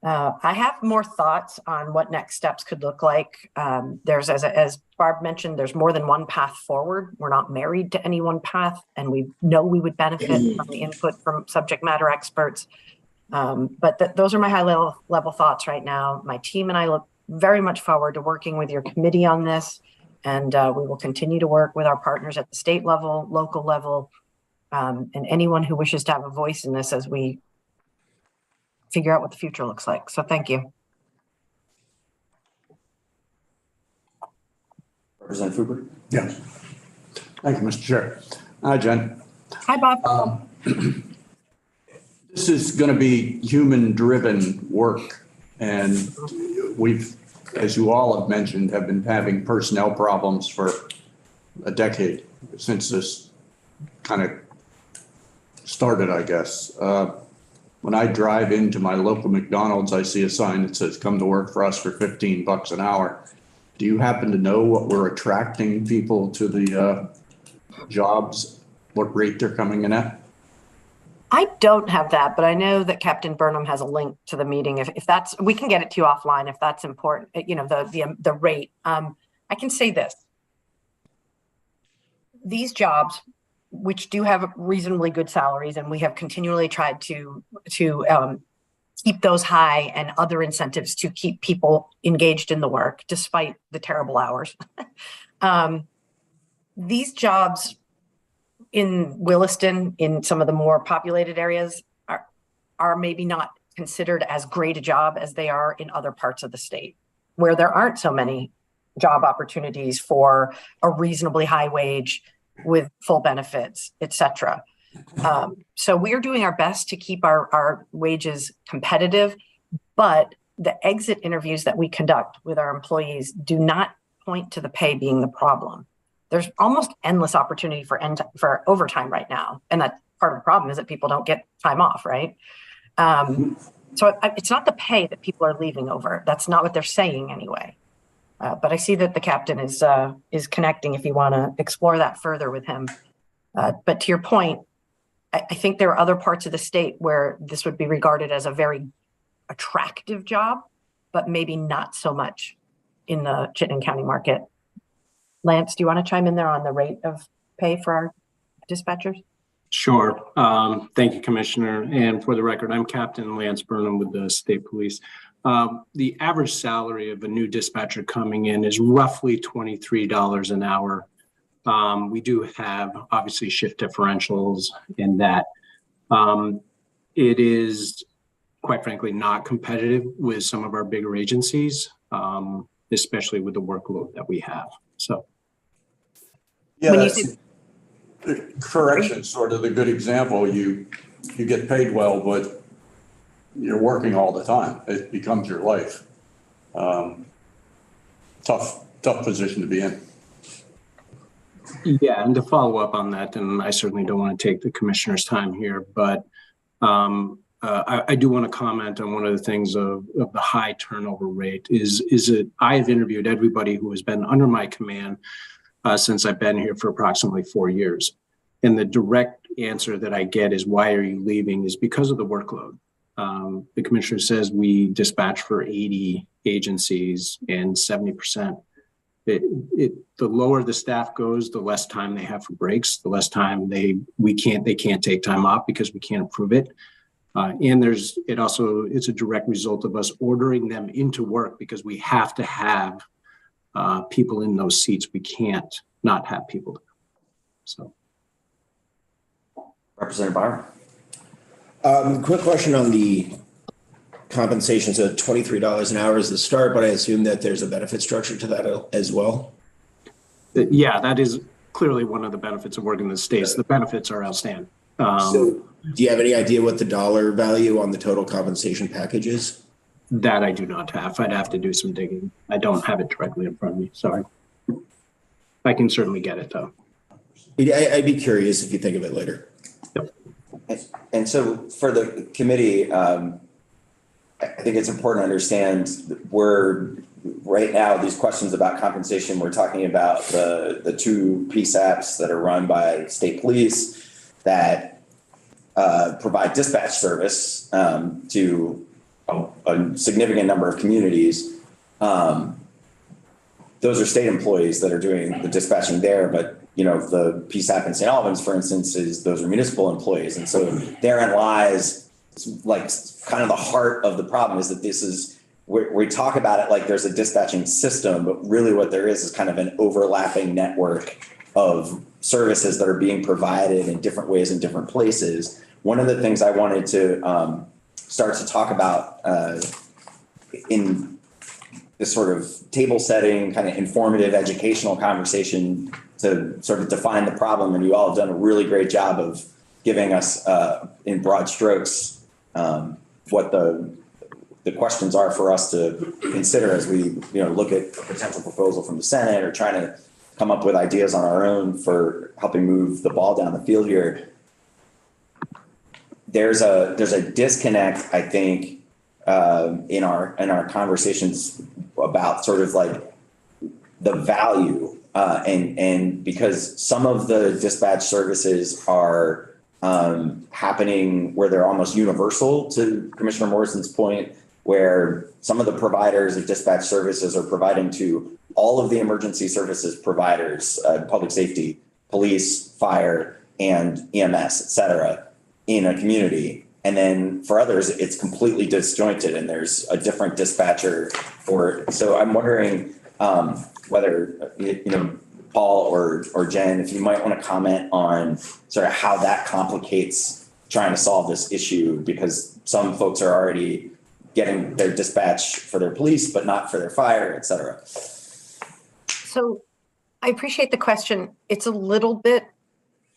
Speaker 8: I have more thoughts on what next steps could look like. There's, as Barb mentioned, there's more than one path forward. We're not married to any one path, and we know we would benefit from the input from subject matter experts. But those are my high level thoughts right now. My team and I look very much forward to working with your committee on this, and we will continue to work with our partners at the state level, local level, and anyone who wishes to have a voice in this as we figure out what the future looks like. So thank you.
Speaker 2: Representative Hooper.
Speaker 4: Yes. Thank you, Mr. Chair. Hi, Jen.
Speaker 8: Hi, Bob.
Speaker 4: This is going to be human-driven work, and we've, as you all have mentioned, have been having personnel problems for a decade since this kind of started, I guess. When I drive into my local McDonald's, I see a sign that says, "Come to work for us for $15 an hour." Do you happen to know what we're attracting people to the jobs what rate they're coming in at?
Speaker 8: I don't have that, but I know that Captain Burnham has a link to the meeting. If that's, we can get it to you offline if that's important, you know, the rate. I can say this. These jobs, which do have reasonably good salaries, and we have continually tried to keep those high and other incentives to keep people engaged in the work, despite the terrible hours. These jobs in Williston, in some of the more populated areas, are maybe not considered as great a job as they are in other parts of the state, where there aren't so many job opportunities for a reasonably high wage with full benefits, et cetera. So we are doing our best to keep our wages competitive, but the exit interviews that we conduct with our employees do not point to the pay being the problem. There's almost endless opportunity for overtime right now. And that part of the problem is that people don't get time off, right? So it's not the pay that people are leaving over. That's not what they're saying anyway. But I see that the captain is connecting if you want to explore that further with him. But to your point, I think there are other parts of the state where this would be regarded as a very attractive job, but maybe not so much in the Chittenden County market. Lance, do you want to chime in there on the rate of pay for our dispatchers?
Speaker 9: Sure. Thank you, Commissioner. And for the record, I'm Captain Lance Burnham with the State Police. The average salary of a new dispatcher coming in is roughly $23 an hour. We do have obviously shift differentials in that. It is, quite frankly, not competitive with some of our bigger agencies, especially with the workload that we have. So.
Speaker 4: Yeah, correction, sort of a good example. You get paid well, but you're working all the time. It becomes your life. Tough position to be in.
Speaker 9: Yeah, and to follow up on that, and I certainly don't want to take the commissioner's time here, but I do want to comment on one of the things of the high turnover rate is that I have interviewed everybody who has been under my command since I've been here for approximately 4 years. And the direct answer that I get is, why are you leaving? Is because of the workload. The commissioner says we dispatch for 80 agencies and 70%. The lower the staff goes, the less time they have for breaks, the less time they can't take time off because we can't approve it. And it's a direct result of us ordering them into work because we have to have people in those seats. We can't not have people. So.
Speaker 2: Representative Byron.
Speaker 10: Quick question on the compensation. So $23 an hour is the start, but I assume that there's a benefit structure to that as well?
Speaker 9: Yeah, that is clearly one of the benefits of working in the States. The benefits are outstanding.
Speaker 10: So do you have any idea what the dollar value on the total compensation package is?
Speaker 9: That I do not have. I'd have to do some digging. I don't have it directly in front of me. Sorry. I can certainly get it though.
Speaker 10: I'd be curious if you think of it later.
Speaker 9: Yep.
Speaker 2: And so for the committee, I think it's important to understand right now, these questions about compensation, we're talking about the two PSAPs that are run by state police that provide dispatch service to a significant number of communities. Those are state employees that are doing the dispatching there, but the PSAP in St. Albans, for instance, those are municipal employees. And so therein lies like kind of the heart of the problem, is that we talk about it like there's a dispatching system, but really what there is kind of an overlapping network of services that are being provided in different ways in different places. One of the things I wanted to start to talk about in this sort of table setting, kind of informative educational conversation to sort of define the problem, and you all have done a really great job of giving us in broad strokes what the questions are for us to consider as we look at a potential proposal from the Senate or trying to come up with ideas on our own for helping move the ball down the field here. There's a disconnect, I think, in our conversations about sort of like the value And because some of the dispatch services are happening where they're almost universal, to Commissioner Morrison's point, where some of the providers of dispatch services are providing to all of the emergency services providers, public safety, police, fire, and EMS, et cetera, in a community. And then for others, it's completely disjointed and there's a different dispatcher for, so I'm wondering whether, Paul or Jen, if you might want to comment on sort of how that complicates trying to solve this issue, because some folks are already getting their dispatch for their police, but not for their fire, et cetera.
Speaker 8: So I appreciate the question. It's a little bit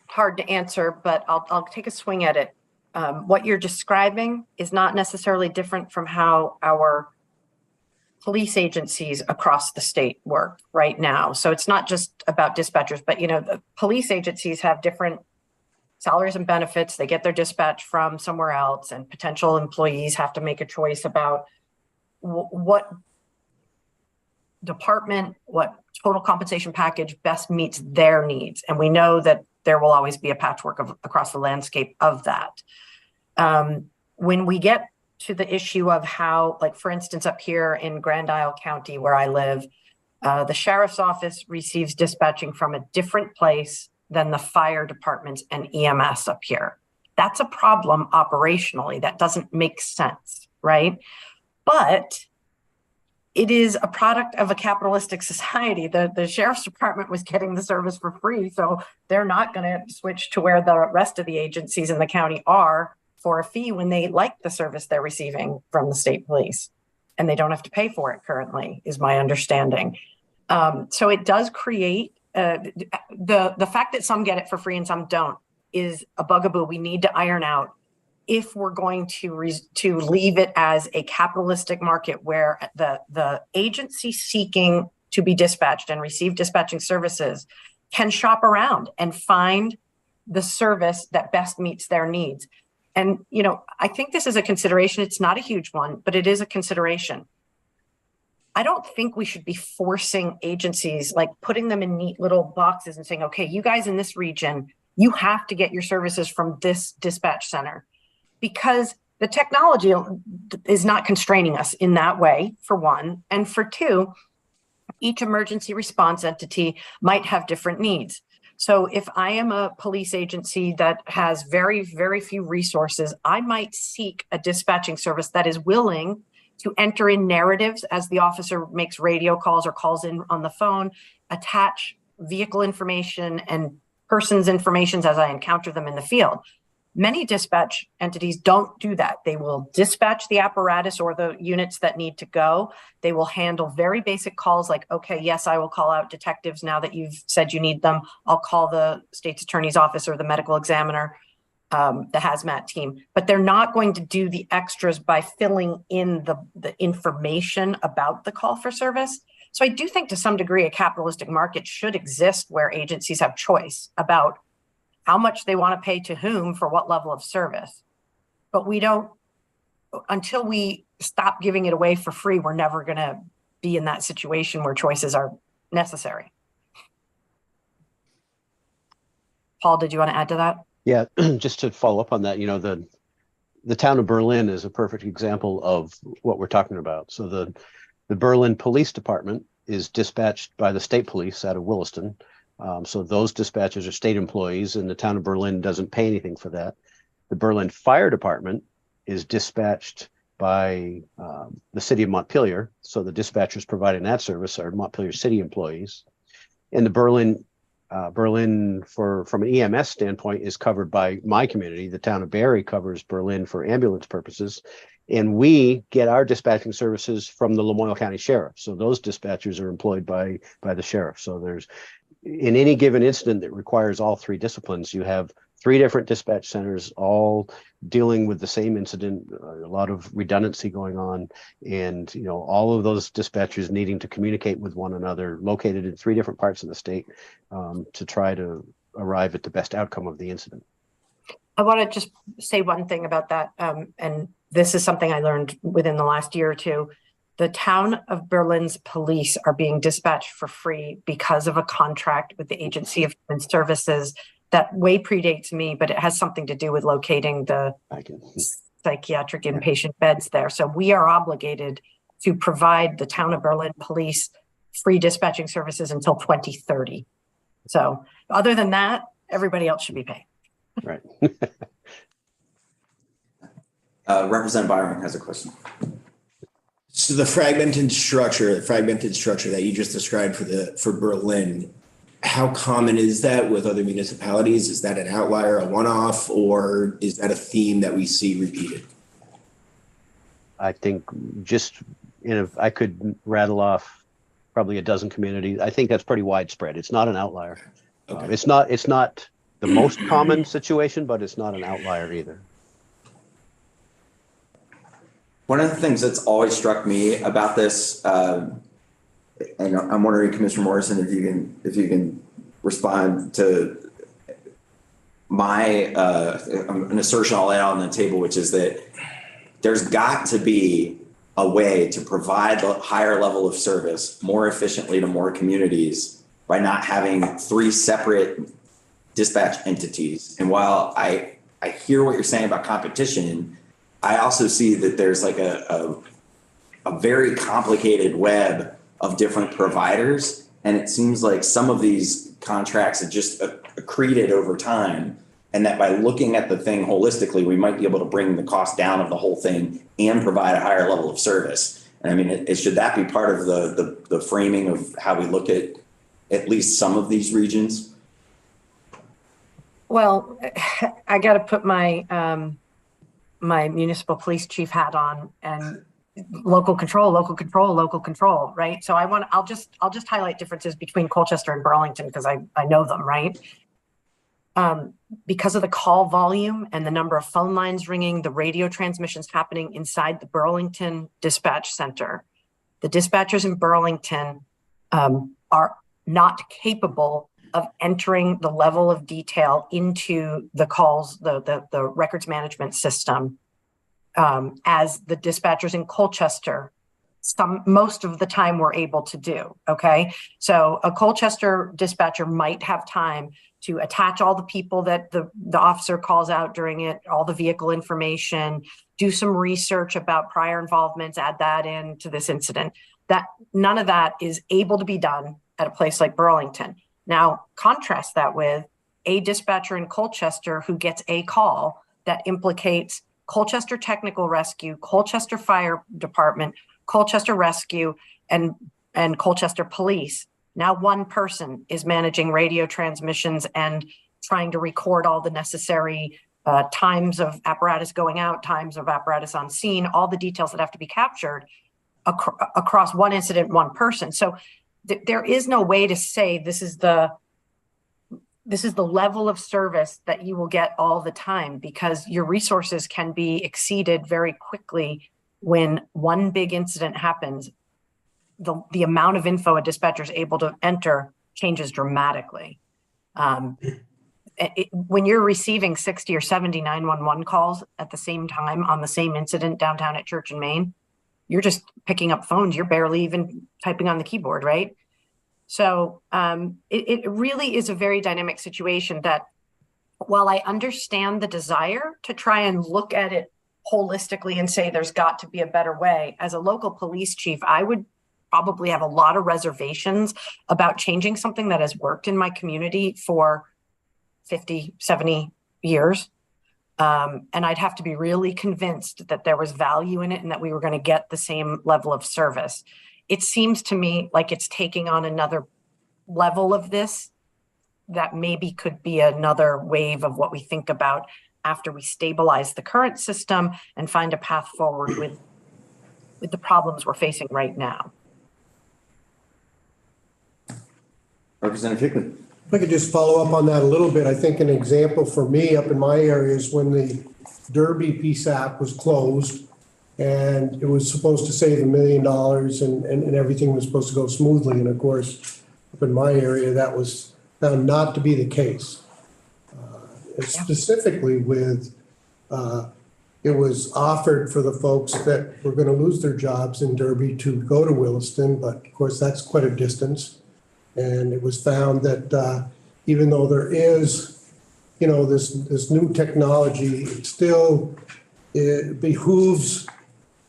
Speaker 8: hard to answer, but I'll take a swing at it. What you're describing is not necessarily different from how our police agencies across the state work right now. So it's not just about dispatchers, but the police agencies have different salaries and benefits. They get their dispatch from somewhere else, and potential employees have to make a choice about what department, what total compensation package best meets their needs. And we know that there will always be a patchwork across the landscape of that. When we get to the issue of how, like, for instance, up here in Grand Isle County, where I live, the sheriff's office receives dispatching from a different place than the fire departments and EMS up here. That's a problem operationally. That doesn't make sense, right? But it is a product of a capitalistic society. The sheriff's department was getting the service for free, so they're not going to switch to where the rest of the agencies in the county are for a fee when they like the service they're receiving from the state police, and they don't have to pay for it currently, is my understanding. So it does create the fact that some get it for free and some don't is a bugaboo we need to iron out if we're going to leave it as a capitalistic market where the agency seeking to be dispatched and receive dispatching services can shop around and find the service that best meets their needs. And, I think this is a consideration. It's not a huge one, but it is a consideration. I don't think we should be forcing agencies, like putting them in neat little boxes and saying, okay, you guys in this region, you have to get your services from this dispatch center, because the technology is not constraining us in that way, for one. And for two, each emergency response entity might have different needs. So if I am a police agency that has very, very few resources, I might seek a dispatching service that is willing to enter in narratives as the officer makes radio calls or calls in on the phone, attach vehicle information and person's information as I encounter them in the field. Many dispatch entities don't do that. They will dispatch the apparatus or the units that need to go. They will handle very basic calls like, okay, yes, I will call out detectives now that you've said you need them. I'll call the state's attorney's office or the medical examiner, the hazmat team. But they're not going to do the extras by filling in the information about the call for service. So I do think to some degree a capitalistic market should exist where agencies have choice about how much they want to pay to whom for what level of service. But we don't, until we stop giving it away for free, we're never going to be in that situation where choices are necessary. Paul, did you want to add to that?
Speaker 3: Yeah, just to follow up on that, the town of Berlin is a perfect example of what we're talking about. So the Berlin Police Department is dispatched by the state police out of Williston. So those dispatchers are state employees, and the town of Berlin doesn't pay anything for that. The Berlin Fire Department is dispatched by the city of Montpelier. So the dispatchers providing that service are Montpelier city employees. And the Berlin from an EMS standpoint is covered by my community. The town of Barry covers Berlin for ambulance purposes. And we get our dispatching services from the Lamoille County Sheriff. So those dispatchers are employed by the sheriff. So there's, in any given incident that requires all three disciplines, you have three different dispatch centers all dealing with the same incident, a lot of redundancy going on, and all of those dispatchers needing to communicate with one another, located in three different parts of the state, to try to arrive at the best outcome of the incident.
Speaker 8: I want to just say one thing about that, and this is something I learned within the last year or two. The town of Berlin's police are being dispatched for free because of a contract with the Agency of Human Services that way predates me, but it has something to do with locating the psychiatric inpatient beds there. So we are obligated to provide the town of Berlin police free dispatching services until 2030. So other than that, everybody else should be paid.
Speaker 3: Right.
Speaker 2: Representative Byron has a question.
Speaker 10: So the fragmented structure that you just described for Berlin, how common is that with other municipalities? Is that an outlier, a one-off, or is that a theme that we see repeated?
Speaker 3: I think I could rattle off probably a dozen communities. I think that's pretty widespread. It's not an outlier.
Speaker 10: Okay.
Speaker 3: It's not the most common situation, but it's not an outlier either.
Speaker 2: One of the things that's always struck me about this, and I'm wondering, Commissioner Morrison, if you can respond to an assertion I'll lay out on the table, which is that there's got to be a way to provide a higher level of service more efficiently to more communities by not having 3 separate dispatch entities. And while I hear what you're saying about competition, I also see that there's like a very complicated web of different providers. And it seems like some of these contracts have just accreted over time. And that by looking at the thing holistically, we might be able to bring the cost down of the whole thing and provide a higher level of service. And I mean, should that be part of the framing of how we look at least some of these regions?
Speaker 8: Well, I got to put my my municipal police chief hat on, and local control, right? So I'll just highlight differences between Colchester and Burlington because I know them, right? Because of the call volume and the number of phone lines ringing, the radio transmissions happening inside the Burlington dispatch center, the dispatchers in Burlington are not capable of entering the level of detail into the calls, the records management system, as the dispatchers in Colchester most of the time were able to do, okay? So a Colchester dispatcher might have time to attach all the people that the officer calls out during it, all the vehicle information, do some research about prior involvements, add that into this incident. That none of that is able to be done at a place like Burlington. Now, contrast that with a dispatcher in Colchester who gets a call that implicates Colchester Technical Rescue, Colchester Fire Department, Colchester Rescue, and Colchester Police. Now one person is managing radio transmissions and trying to record all the necessary times of apparatus going out, times of apparatus on scene, all the details that have to be captured across one incident, one person. So there is no way to say this is the level of service that you will get all the time, because your resources can be exceeded very quickly when one big incident happens. The amount of info a dispatcher is able to enter changes dramatically. When you're receiving 60 or 70 911 calls at the same time on the same incident downtown at Church and Main, you're just picking up phones. You're barely even typing on the keyboard, right? So it really is a very dynamic situation that, while I understand the desire to try and look at it holistically and say there's got to be a better way, as a local police chief, I would probably have a lot of reservations about changing something that has worked in my community for 50, 70 years. And I'd have to be really convinced that there was value in it and that we were going to get the same level of service. It seems to me like it's taking on another level of this that maybe could be another wave of what we think about after we stabilize the current system and find a path forward with the problems we're facing right now.
Speaker 2: Representative Hickman.
Speaker 11: If I could just follow up on that a little bit. I think an example for me up in my area is when the Derby PSAP was closed, and it was supposed to save $1 million and everything was supposed to go smoothly. And of course, up in my area, that was found not to be the case. Specifically with it was offered for the folks that were going to lose their jobs in Derby to go to Williston, but of course that's quite a distance. And it was found that even though there is, this new technology, it behooves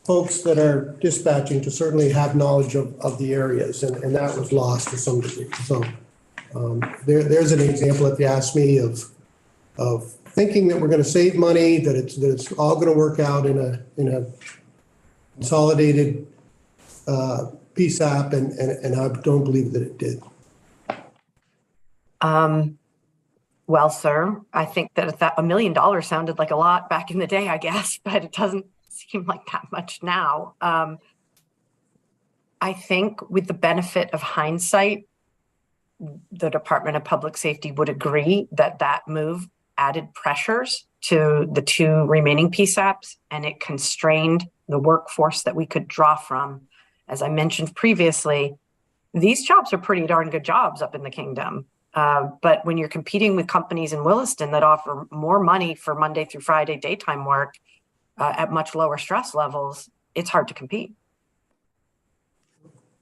Speaker 11: folks that are dispatching to certainly have knowledge of the areas, and that was lost to some degree. So there's an example, if you ask me, of thinking that we're going to save money, that it's all going to work out in a consolidated PSAP, and I don't believe that it did.
Speaker 8: Well, sir, I think that $1 million sounded like a lot back in the day, I guess, but it doesn't seem like that much now. I think with the benefit of hindsight, the Department of Public Safety would agree that that move added pressures to the 2 remaining PSAPs, and it constrained the workforce that we could draw from. As I mentioned previously, these jobs are pretty darn good jobs up in the kingdom. But when you're competing with companies in Williston that offer more money for Monday through Friday daytime work at much lower stress levels, it's hard to compete.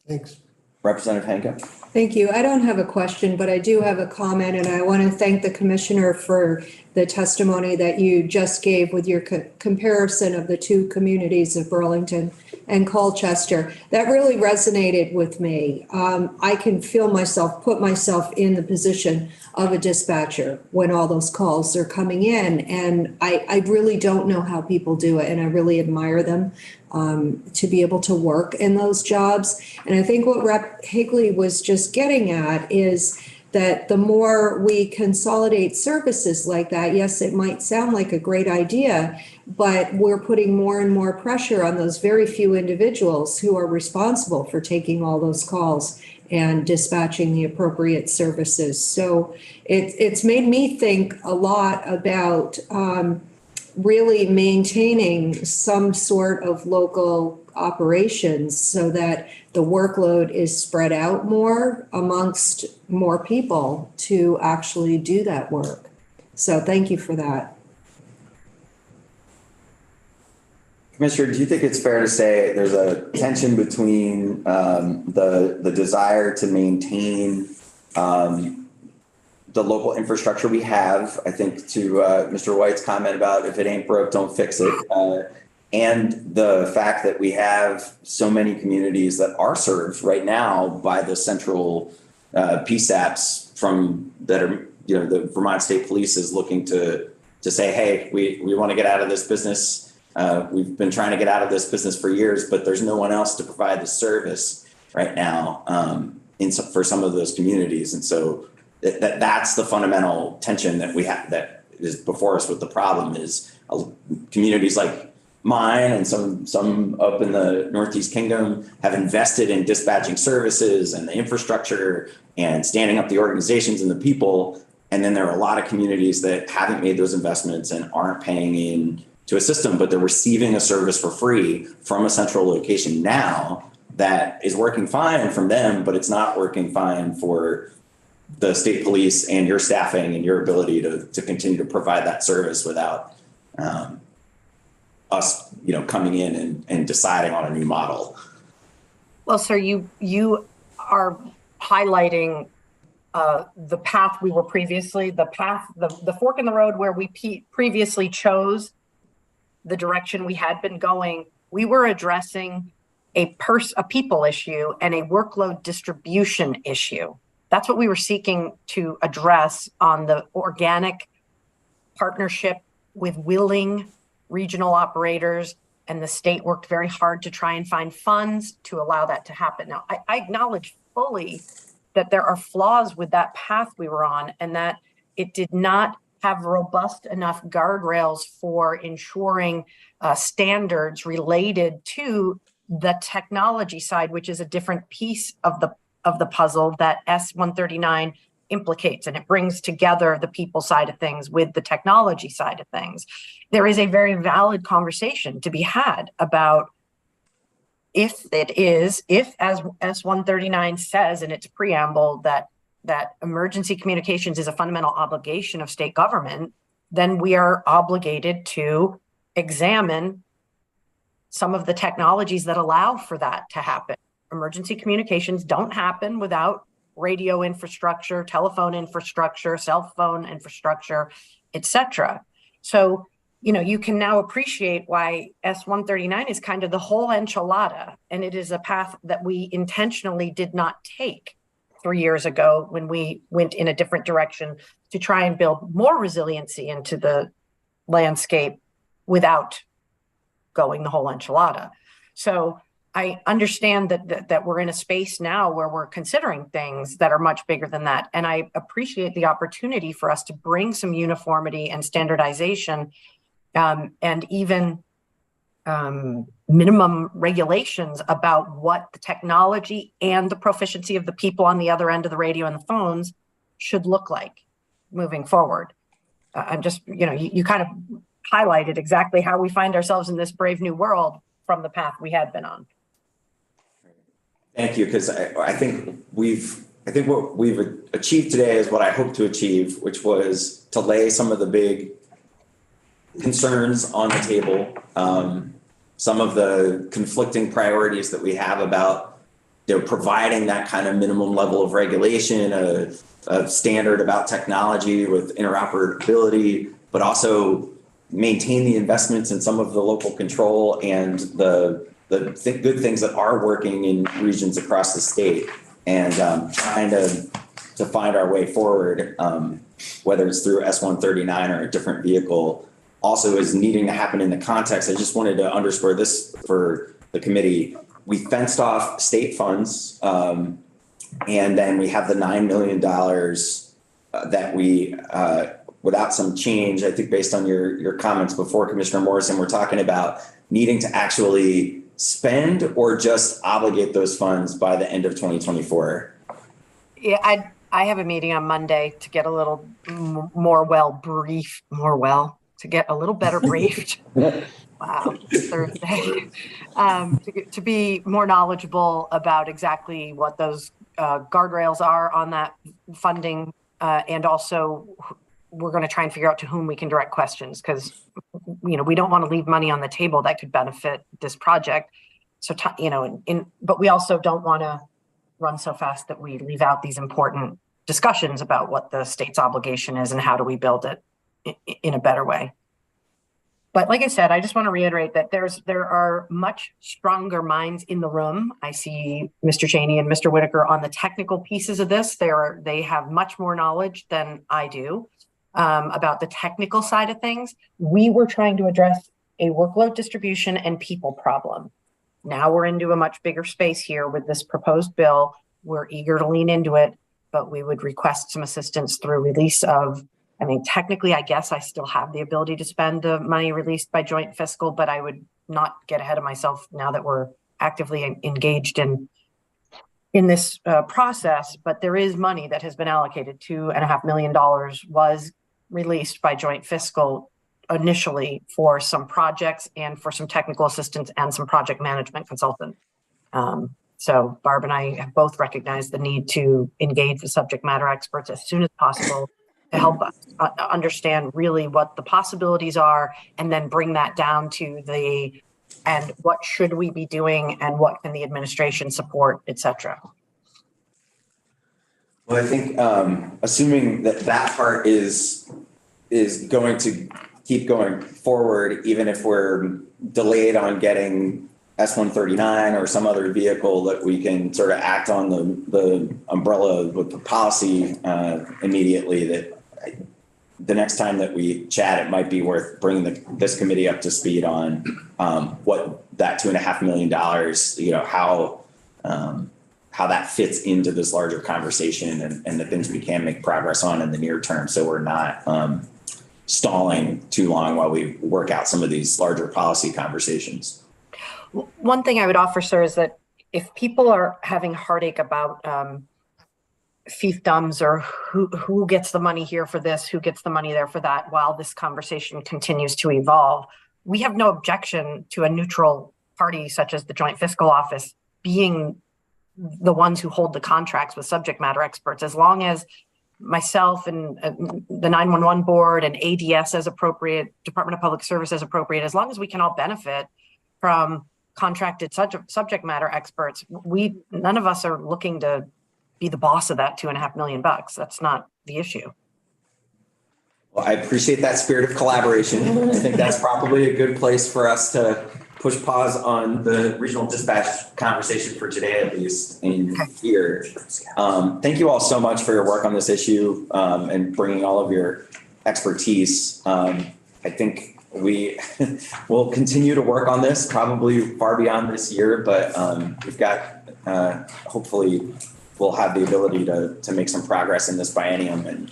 Speaker 11: Thanks.
Speaker 2: Representative Hanka.
Speaker 1: Thank you. I don't have a question, but I do have a comment, and I want to thank the commissioner for the testimony that you just gave with your comparison of the 2 communities of Burlington and Colchester. That really resonated with me. I can put myself in the position of a dispatcher when all those calls are coming in, and I really don't know how people do it, and I really admire them to be able to work in those jobs. And I think what Rep. Higley was just getting at is that the more we consolidate services like that, yes, it might sound like a great idea, but we're putting more and more pressure on those very few individuals who are responsible for taking all those calls and dispatching the appropriate services. So it's made me think a lot about really maintaining some sort of local operations so that the workload is spread out more amongst more people to actually do that work. So thank you for that.
Speaker 2: Commissioner, do you think it's fair to say there's a tension between the desire to maintain the local infrastructure we have? I think to Mr. White's comment about if it ain't broke, don't fix it. And the fact that we have so many communities that are served right now by the central PSAPs that are, the Vermont State Police is looking to say, hey, we want to get out of this business. We've been trying to get out of this business for years, but there's no one else to provide the service right now for some of those communities. And so that's the fundamental tension that we have, that is before us with the problem is communities like mine and some up in the Northeast Kingdom have invested in dispatching services and the infrastructure and standing up the organizations and the people. And then there are a lot of communities that haven't made those investments and aren't paying in to a system, but they're receiving a service for free from a central location now that is working fine from them, but it's not working fine for the state police and your staffing and your ability to continue to provide that service without us, coming in and deciding on a new model.
Speaker 8: Well, sir, you are highlighting the path we were previously, the fork in the road where we previously chose the direction we had been going. We were addressing a people issue and a workload distribution issue. That's what we were seeking to address on the organic partnership with willing regional operators, and the state worked very hard to try and find funds to allow that to happen. Now, I acknowledge fully that there are flaws with that path we were on, and that it did not have robust enough guardrails for ensuring standards related to the technology side, which is a different piece of the puzzle that S139 implicates, and it brings together the people side of things with the technology side of things. There is a very valid conversation to be had about if as S139 says in its preamble that emergency communications is a fundamental obligation of state government, then we are obligated to examine some of the technologies that allow for that to happen. Emergency communications don't happen without radio infrastructure, telephone infrastructure, cell phone infrastructure, et cetera. So, you can now appreciate why S139 is kind of the whole enchilada. And it is a path that we intentionally did not take 3 years ago when we went in a different direction to try and build more resiliency into the landscape without going the whole enchilada. So I understand that we're in a space now where we're considering things that are much bigger than that. And I appreciate the opportunity for us to bring some uniformity and standardization and even minimum regulations about what the technology and the proficiency of the people on the other end of the radio and the phones should look like moving forward. I'm just, you kind of highlighted exactly how we find ourselves in this brave new world from the path we had been on.
Speaker 2: Thank you, because I think what we've achieved today is what I hope to achieve, which was to lay some of the big concerns on the table, some of the conflicting priorities that we have about providing that kind of minimum level of regulation, a standard about technology with interoperability, but also maintain the investments in some of the local control and the good things that are working in regions across the state, and trying to find our way forward, whether it's through S139 or a different vehicle, also is needing to happen in the context. I just wanted to underscore this for the committee. We fenced off state funds, and then we have the $9 million that we, without some change, I think based on your comments before, Commissioner Morrison, we're talking about needing to actually spend or just obligate those funds by the end of 2024.
Speaker 8: Yeah, I have a meeting on Monday to get a little to get a little better briefed. Wow, Thursday. To be more knowledgeable about exactly what those guardrails are on that funding, and also we're going to try and figure out to whom we can direct questions, because we don't want to leave money on the table that could benefit this project. So but we also don't want to run so fast that we leave out these important discussions about what the state's obligation is and how do we build it in a better way. But like I said, I just want to reiterate that there are much stronger minds in the room. I see Mr. Cheney and Mr. Whitaker on the technical pieces of this. They have much more knowledge than I do about the technical side of things. We were trying to address a workload distribution and people problem. Now we're into a much bigger space here with this proposed bill. We're eager to lean into it, but we would request some assistance through release of, technically, I guess I still have the ability to spend the money released by joint fiscal, but I would not get ahead of myself now that we're actively engaged in this process. But there is money that has been allocated. $2.5 million was released by joint fiscal initially for some projects and for some technical assistance and some project management consultant. So Barb and I have both recognized the need to engage the subject matter experts as soon as possible to help us understand really what the possibilities are, and then bring that down to and what should we be doing and what can the administration support, et cetera.
Speaker 2: Well, I think assuming that part is going to keep going forward, even if we're delayed on getting S139 or some other vehicle that we can sort of act on the umbrella with the policy immediately, that the next time that we chat, it might be worth bringing this committee up to speed on what that $2.5 million, how that fits into this larger conversation and the things we can make progress on in the near term. So we're not stalling too long while we work out some of these larger policy conversations.
Speaker 8: One thing I would offer, sir, is that if people are having heartache about fiefdoms or who gets the money here for this, who gets the money there for that, while this conversation continues to evolve, we have no objection to a neutral party such as the Joint Fiscal Office being the ones who hold the contracts with subject matter experts, as long as myself and the 911 board and ADS as appropriate, Department of Public Service as appropriate, as long as we can all benefit from contracted subject matter experts, none of us are looking to be the boss of that $2.5 million. That's not the issue.
Speaker 2: Well, I appreciate that spirit of collaboration. I think that's probably a good place for us to push pause on the regional dispatch conversation for today, at least in here. Thank you all so much for your work on this issue and bringing all of your expertise. I think we will continue to work on this probably far beyond this year, but we've got, hopefully we'll have the ability to make some progress in this biennium and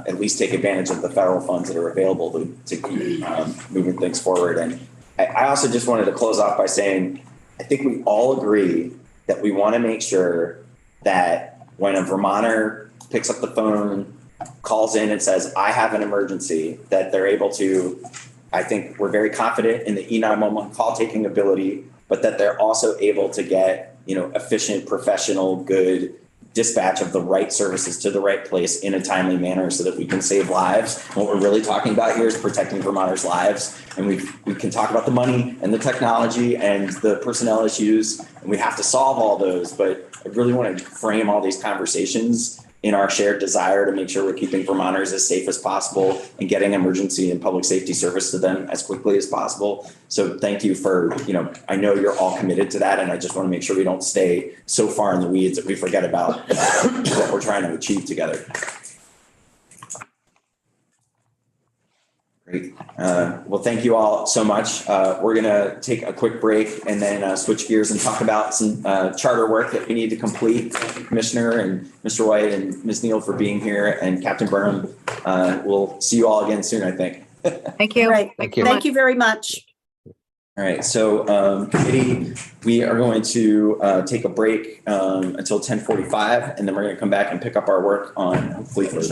Speaker 2: at least take advantage of the federal funds that are available to keep moving things forward. And I also just wanted to close off by saying, I think we all agree that we want to make sure that when a Vermonter picks up the phone, calls in and says, I have an emergency, that they're able to, I think we're very confident in the E911 call taking ability, but that they're also able to get, efficient, professional, good dispatch of the right services to the right place in a timely manner so that we can save lives. What we're really talking about here is protecting Vermonters' lives. And we can talk about the money and the technology and the personnel issues, and we have to solve all those. But I really want to frame all these conversations in our shared desire to make sure we're keeping Vermonters as safe as possible and getting emergency and public safety service to them as quickly as possible. So thank you for, I know you're all committed to that, and I just want to make sure we don't stay so far in the weeds that we forget about what we're trying to achieve together. Great. Well, thank you all so much. We're going to take a quick break and then switch gears and talk about some charter work that we need to complete. Thank you, Commissioner and Mr. White and Ms. Neal for being here, and Captain Burnham. We'll see you all again soon, I think.
Speaker 8: Thank you.
Speaker 6: Right.
Speaker 3: Thank you.
Speaker 6: Thank you very much.
Speaker 2: All right, so committee, we are going to take a break until 10:45, and then we're going to come back and pick up our work on hopefully